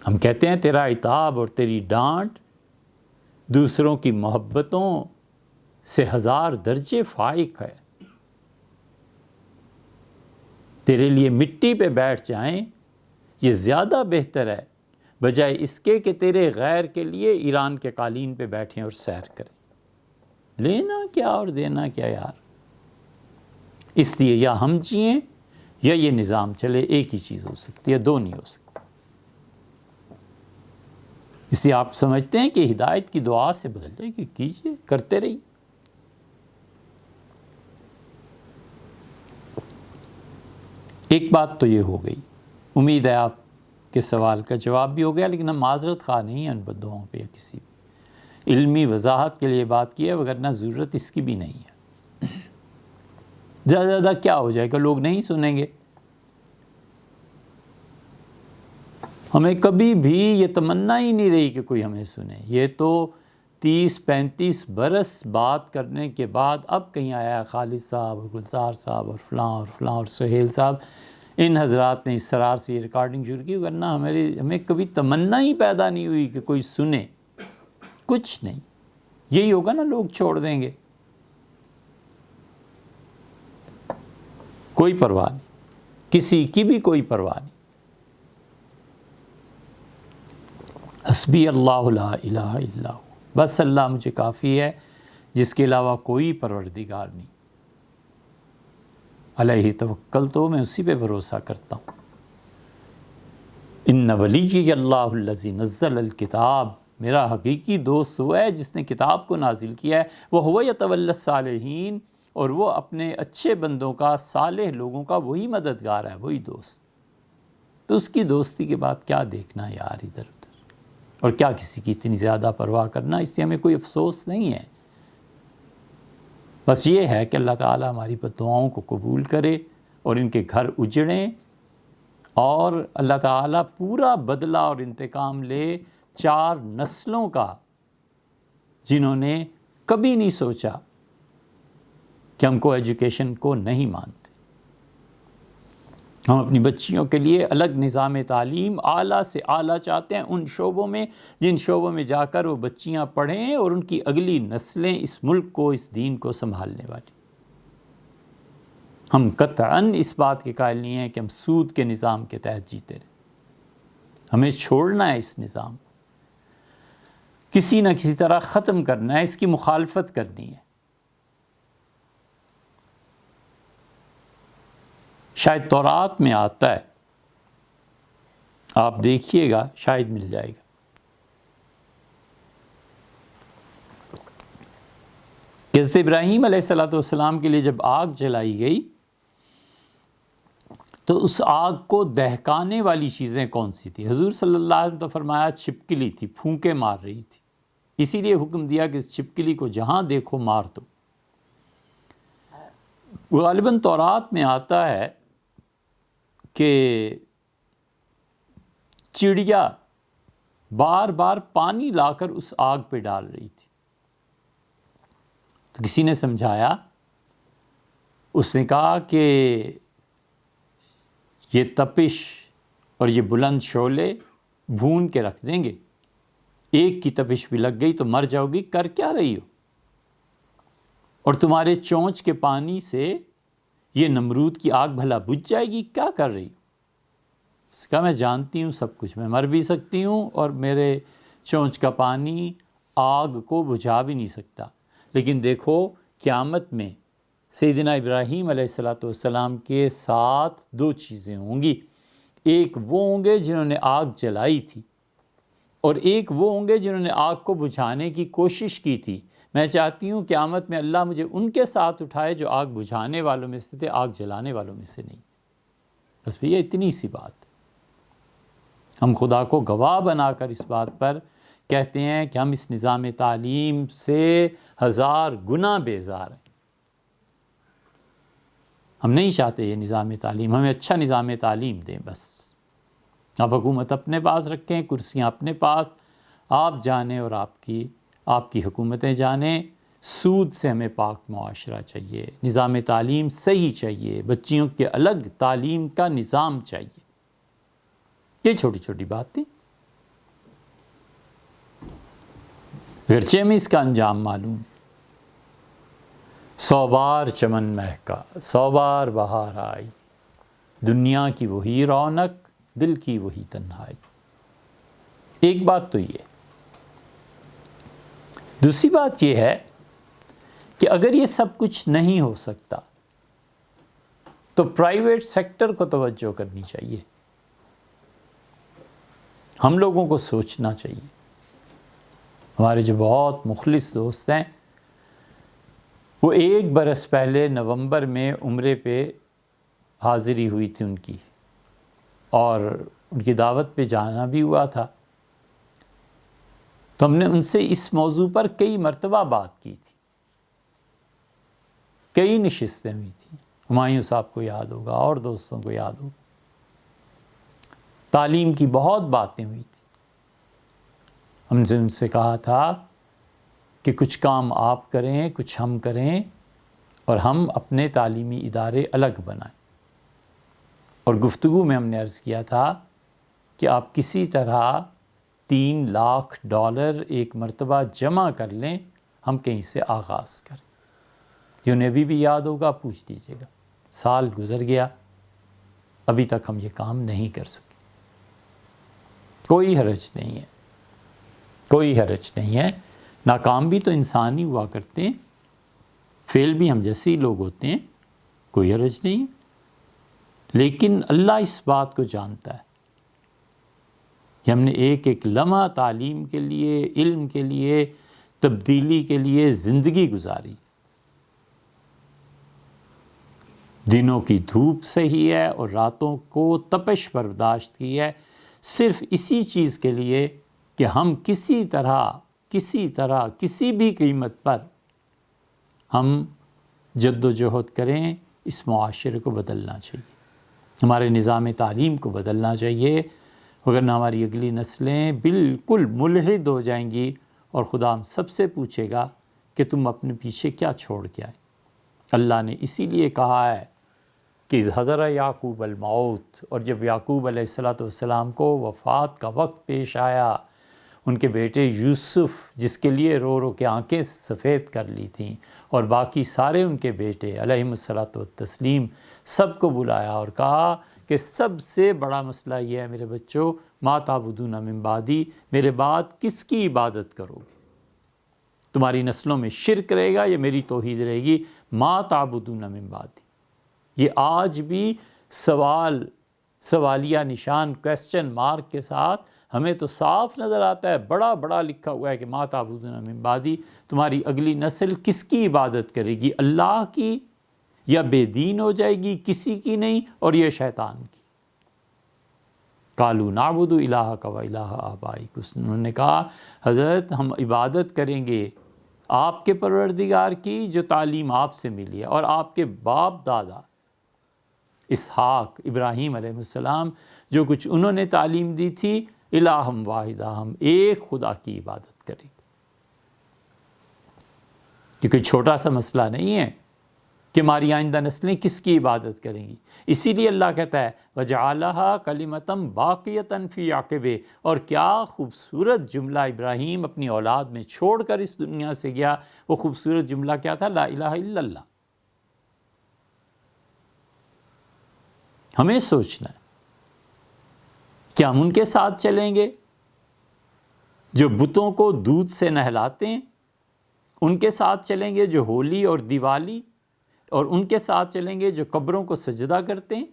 ہم کہتے ہیں تیرا عتاب اور تیری ڈانٹ دوسروں کی محبتوں سے 1000 درجے فائق ہے۔ تیرے لیے مٹی پہ بیٹھ جائیں یہ زیادہ بہتر ہے بجائے اس کے کہ تیرے غیر کے لیے ایران کے قالین پہ بیٹھیں اور سیر کریں۔ لینا کیا اور دینا کیا یار؟ اس لیے یا ہم جئیں یا یہ نظام چلے، ایک ہی چیز ہو سکتی ہے، دو نہیں ہو سکتی۔ اس لیے آپ سمجھتے ہیں کہ ہدایت کی دعا سے بدل جائے گی، کیجئے، کرتے رہیے۔ ایک بات تو یہ ہو گئی، امید ہے آپ کے سوال کا جواب بھی ہو گیا، لیکن ہم معذرت خواہ نہیں ہیں ان بددعاؤں پہ یا کسی بھی علمی وضاحت کے لیے بات کی ہے، وگرنہ ضرورت اس کی بھی نہیں ہے۔ زیادہ زیادہ کیا ہو جائے گا، لوگ نہیں سنیں گے۔ ہمیں کبھی بھی یہ تمنا ہی نہیں رہی کہ کوئی ہمیں سنے۔ یہ تو 30-35 برس بات کرنے کے بعد اب کہیں آیا ہے خالد صاحب اور گلزار صاحب اور فلاں اور سہیل صاحب، ان حضرات نے اسرار سے یہ ریکارڈنگ شروع کی، ورنہ ہمیں کبھی تمنا ہی پیدا نہیں ہوئی کہ کوئی سنے، کچھ نہیں۔ یہی ہوگا نا، لوگ چھوڑ دیں گے، کوئی پرواہ نہیں، کسی کی بھی کوئی پرواہ نہیں۔ حسبی اللہ لا الہ الا ہو، بس اللہ مجھے کافی ہے، جس کے علاوہ کوئی پروردگار نہیں۔ علیہ توکلت، تو میں اسی پہ بھروسہ کرتا ہوں۔ ان ولیی اللہ الذی نزل الکتاب، میرا حقیقی دوست وہ ہے جس نے کتاب کو نازل کیا ہے، وہو یتولی الصالحین، اور وہ اپنے اچھے بندوں کا، صالح لوگوں کا وہی مددگار ہے، وہی دوست۔ تو اس کی دوستی کے بعد کیا دیکھنا یار ادھر ادھر، اور کیا کسی کی اتنی زیادہ پرواہ کرنا، اس سے ہمیں کوئی افسوس نہیں ہے۔ بس یہ ہے کہ اللہ تعالیٰ ہماری بددعاؤں کو قبول کرے اور ان کے گھر اجڑیں، اور اللہ تعالیٰ پورا بدلہ اور انتقام لے 4 نسلوں کا، جنہوں نے کبھی نہیں سوچا کہ ہم کو ایجوکیشن کو نہیں مانتے۔ ہم اپنی بچیوں کے لیے الگ نظام تعلیم اعلیٰ سے اعلیٰ چاہتے ہیں، ان شعبوں میں جن شعبوں میں جا کر وہ بچیاں پڑھیں اور ان کی اگلی نسلیں اس ملک کو، اس دین کو سنبھالنے والی۔ ہم قطعاً اس بات کے قائل نہیں ہیں کہ ہم سود کے نظام کے تحت جیتے رہیں۔ ہمیں چھوڑنا ہے اس نظام کو، کسی نہ کسی طرح ختم کرنا ہے، اس کی مخالفت کرنی ہے۔ شاید تورات میں آتا ہے، آپ دیکھیے گا، شاید مل جائے گا۔ حضرت ابراہیم علیہ السلام کے لیے جب آگ جلائی گئی تو اس آگ کو دہکانے والی چیزیں کون سی تھی؟ حضور صلی اللہ علیہ وسلم تو فرمایا چھپکلی تھی، پھونکے مار رہی تھی، اسی لیے حکم دیا کہ اس چھپکلی کو جہاں دیکھو مار دو۔ غالباً تورات میں آتا ہے کہ چڑیا بار بار پانی لا کر اس آگ پہ ڈال رہی تھی، تو کسی نے سمجھایا، اس نے کہا کہ یہ تپش اور یہ بلند شعلے بھون کے رکھ دیں گے، ایک کی تپش بھی لگ گئی تو مر جاؤ گی، کر کیا رہی ہو؟ اور تمہارے چونچ کے پانی سے یہ نمرود کی آگ بھلا بجھ جائے گی، کیا کر رہی ہو؟ اس کا میں جانتی ہوں سب کچھ، میں مر بھی سکتی ہوں اور میرے چونچ کا پانی آگ کو بجھا بھی نہیں سکتا، لیکن دیکھو قیامت میں سیدنا ابراہیم علیہ السلام کے ساتھ 2 چیزیں ہوں گی، ایک وہ ہوں گے جنہوں نے آگ جلائی تھی، اور ایک وہ ہوں گے جنہوں نے آگ کو بجھانے کی کوشش کی تھی۔ میں چاہتی ہوں قیامت میں اللہ مجھے ان کے ساتھ اٹھائے جو آگ بجھانے والوں میں سے تھے، آگ جلانے والوں میں سے نہیں۔ بس بھئی یہ اتنی سی بات، ہم خدا کو گواہ بنا کر اس بات پر کہتے ہیں کہ ہم اس نظام تعلیم سے 1000 گنا بیزار ہیں۔ ہم نہیں چاہتے یہ نظام تعلیم، ہمیں اچھا نظام تعلیم دیں بس. آپ حکومت اپنے پاس رکھیں، کرسیاں اپنے پاس، آپ جانیں اور آپ کی حکومتیں جانیں. سود سے ہمیں پاک معاشرہ چاہیے، نظام تعلیم صحیح چاہیے، بچیوں کے الگ تعلیم کا نظام چاہیے. یہ چھوٹی چھوٹی باتیں، گرچہ میں اس کا انجام معلوم. 100 بار چمن مہکا، 100 بار بہار آئی، دنیا کی وہی رونق، دل کی وہی تنہائی. ایک بات تو یہ. دوسری بات یہ ہے کہ اگر یہ سب کچھ نہیں ہو سکتا تو پرائیویٹ سیکٹر کو توجہ کرنی چاہیے. ہم لوگوں کو سوچنا چاہیے. ہمارے جو بہت مخلص دوست ہیں، وہ 1 برس پہلے نومبر میں عمرے پہ حاضری ہوئی تھی ان کی، اور ان کی دعوت پہ جانا بھی ہوا تھا. تو ہم نے ان سے اس موضوع پر کئی مرتبہ بات کی تھی، کئی نشستیں ہوئی تھیں. ہمایوں صاحب کو یاد ہوگا اور دوستوں کو یاد ہوگا. تعلیم کی بہت باتیں ہوئی تھی. ہم نے ان سے کہا تھا کہ کچھ کام آپ کریں، کچھ ہم کریں، اور ہم اپنے تعلیمی ادارے الگ بنائیں. اور گفتگو میں ہم نے عرض کیا تھا کہ آپ کسی طرح $3 لاکھ ایک مرتبہ جمع کر لیں، ہم کہیں سے آغاز کریں. یہ انہیں ابھی بھی یاد ہوگا، پوچھ لیجیے گا. سال گزر گیا، ابھی تک ہم یہ کام نہیں کر سکے. کوئی حرج نہیں ہے، کوئی حرج نہیں ہے. ناکام بھی تو انسان ہی ہوا کرتے ہیں، فیل بھی ہم جیسے ہی لوگ ہوتے ہیں، کوئی حرج نہیں. لیکن اللہ اس بات کو جانتا ہے کہ ہم نے ایک ایک لمحہ تعلیم کے لیے، علم کے لیے، تبدیلی کے لیے زندگی گزاری. دنوں کی دھوپ سہی ہے اور راتوں کو تپش برداشت کی ہے، صرف اسی چیز کے لیے کہ ہم کسی طرح کسی بھی قیمت پر ہم جد و جہد کریں. اس معاشرے کو بدلنا چاہیے، ہمارے نظام تعلیم کو بدلنا چاہیے، وگرنہ ہماری اگلی نسلیں بالکل ملحد ہو جائیں گی، اور خدا ہم سب سے پوچھے گا کہ تم اپنے پیچھے کیا چھوڑ کے آئے. اللہ نے اسی لیے کہا ہے کہ حضر یعقوب الموت، اور جب یعقوب علیہ السلام کو وفات کا وقت پیش آیا، ان کے بیٹے یوسف، جس کے لیے رو رو کے آنکھیں سفید کر لی تھیں، اور باقی سارے ان کے بیٹے علیہم الصلاۃ والتسلیم، سب کو بلایا اور کہا کہ سب سے بڑا مسئلہ یہ ہے میرے بچوں، ما تعبدون من بعدی، میرے بعد کس کی عبادت کرو گے؟ تمہاری نسلوں میں شرک رہے گا یا میری توحید رہے گی؟ ما تعبدون من بعدی. یہ آج بھی سوالیہ نشان، کویسچن مارک کے ساتھ ہمیں تو صاف نظر آتا ہے، بڑا بڑا لکھا ہوا ہے کہ ما تعبدون من بعدی، تمہاری اگلی نسل کس کی عبادت کرے گی؟ اللہ کی، یا بے دین ہو جائے گی کسی کی نہیں، اور یہ شیطان کی. قالوا نعبد الہک و الہ آبائک، انہوں نے کہا حضرت ہم عبادت کریں گے آپ کے پروردگار کی جو تعلیم آپ سے ملی ہے، اور آپ کے باپ دادا اسحاق، ابراہیم علیہ السلام، جو کچھ انہوں نے تعلیم دی تھی، الہم واحدہ، ہم ایک خدا کی عبادت کریں گے. یہ کوئی چھوٹا سا مسئلہ نہیں ہے کہ ہماری آئندہ نسلیں کس کی عبادت کریں گی. اسی لیے اللہ کہتا ہے وَجَعَلَهَا كَلِمَةً بَاقِيَةً فِي عَقِبِهِ، اور کیا خوبصورت جملہ ابراہیم اپنی اولاد میں چھوڑ کر اس دنیا سے گیا. وہ خوبصورت جملہ کیا تھا؟ لا الہ الا اللہ. ہمیں سوچنا ہے کہ ہم ان کے ساتھ چلیں گے جو بتوں کو دودھ سے نہلاتے ہیں، ان کے ساتھ چلیں گے جو ہولی اور دیوالی، اور ان کے ساتھ چلیں گے جو قبروں کو سجدہ کرتے ہیں،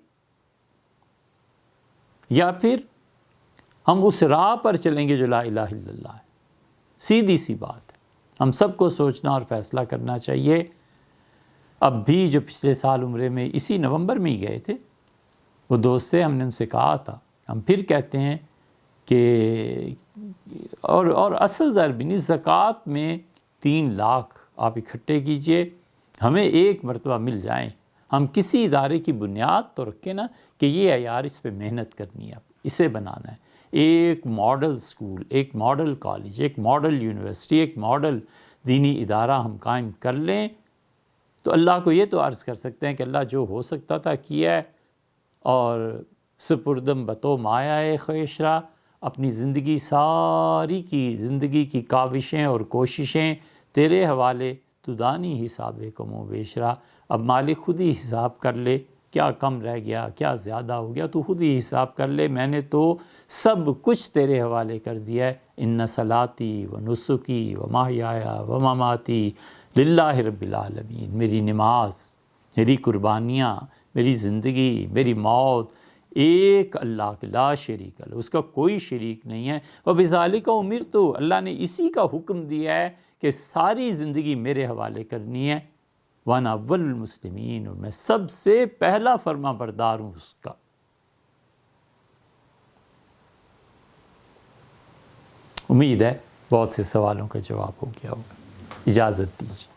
یا پھر ہم اس راہ پر چلیں گے جو لا الہ الا اللہ ہے. سیدھی سی بات ہے، ہم سب کو سوچنا اور فیصلہ کرنا چاہیے. اب بھی جو پچھلے سال عمرے میں اسی نومبر میں ہی گئے تھے، وہ دوست سے ہم نے ان سے کہا تھا، ہم پھر کہتے ہیں کہ اور اصل ضرب نہیں، زکوٰۃ میں 3 لاکھ آپ اکٹھے کیجئے، ہمیں ایک مرتبہ مل جائیں، ہم کسی ادارے کی بنیاد تو رکھیں نا کہ یہ ہے یار اس پہ محنت کرنی ہے، اسے بنانا ہے، ایک ماڈل سکول، ایک ماڈل کالج، ایک ماڈل یونیورسٹی، ایک ماڈل دینی ادارہ ہم قائم کر لیں تو اللہ کو یہ تو عرض کر سکتے ہیں کہ اللہ جو ہو سکتا تھا کیا ہے، اور سپردم بتو مایہ خیشرا، اپنی زندگی ساری کی زندگی کی کاوشیں اور کوششیں تیرے حوالے، تو دانی حساب کم و بیشرا، اب مالک خود ہی حساب کر لے کیا کم رہ گیا کیا زیادہ ہو گیا، تو خود ہی حساب کر لے، میں نے تو سب کچھ تیرے حوالے کر دیا ہے، ان صلاتی و نسکی و محیای و مماتی للہ رب العالمین، میری نماز، میری قربانیاں، میری زندگی، میری موت ایک اللہ کے لا شریک اللہ، اس کا کوئی شریک نہیں ہے، وبذالک امرت، اللہ نے اسی کا حکم دیا ہے کہ ساری زندگی میرے حوالے کرنی ہے، وانا اول المسلمین، اور میں سب سے پہلا فرما بردار ہوں اس کا۔ امید ہے بہت سے سوالوں کا جواب ہو گیا ہوگا، اجازت دیجیے۔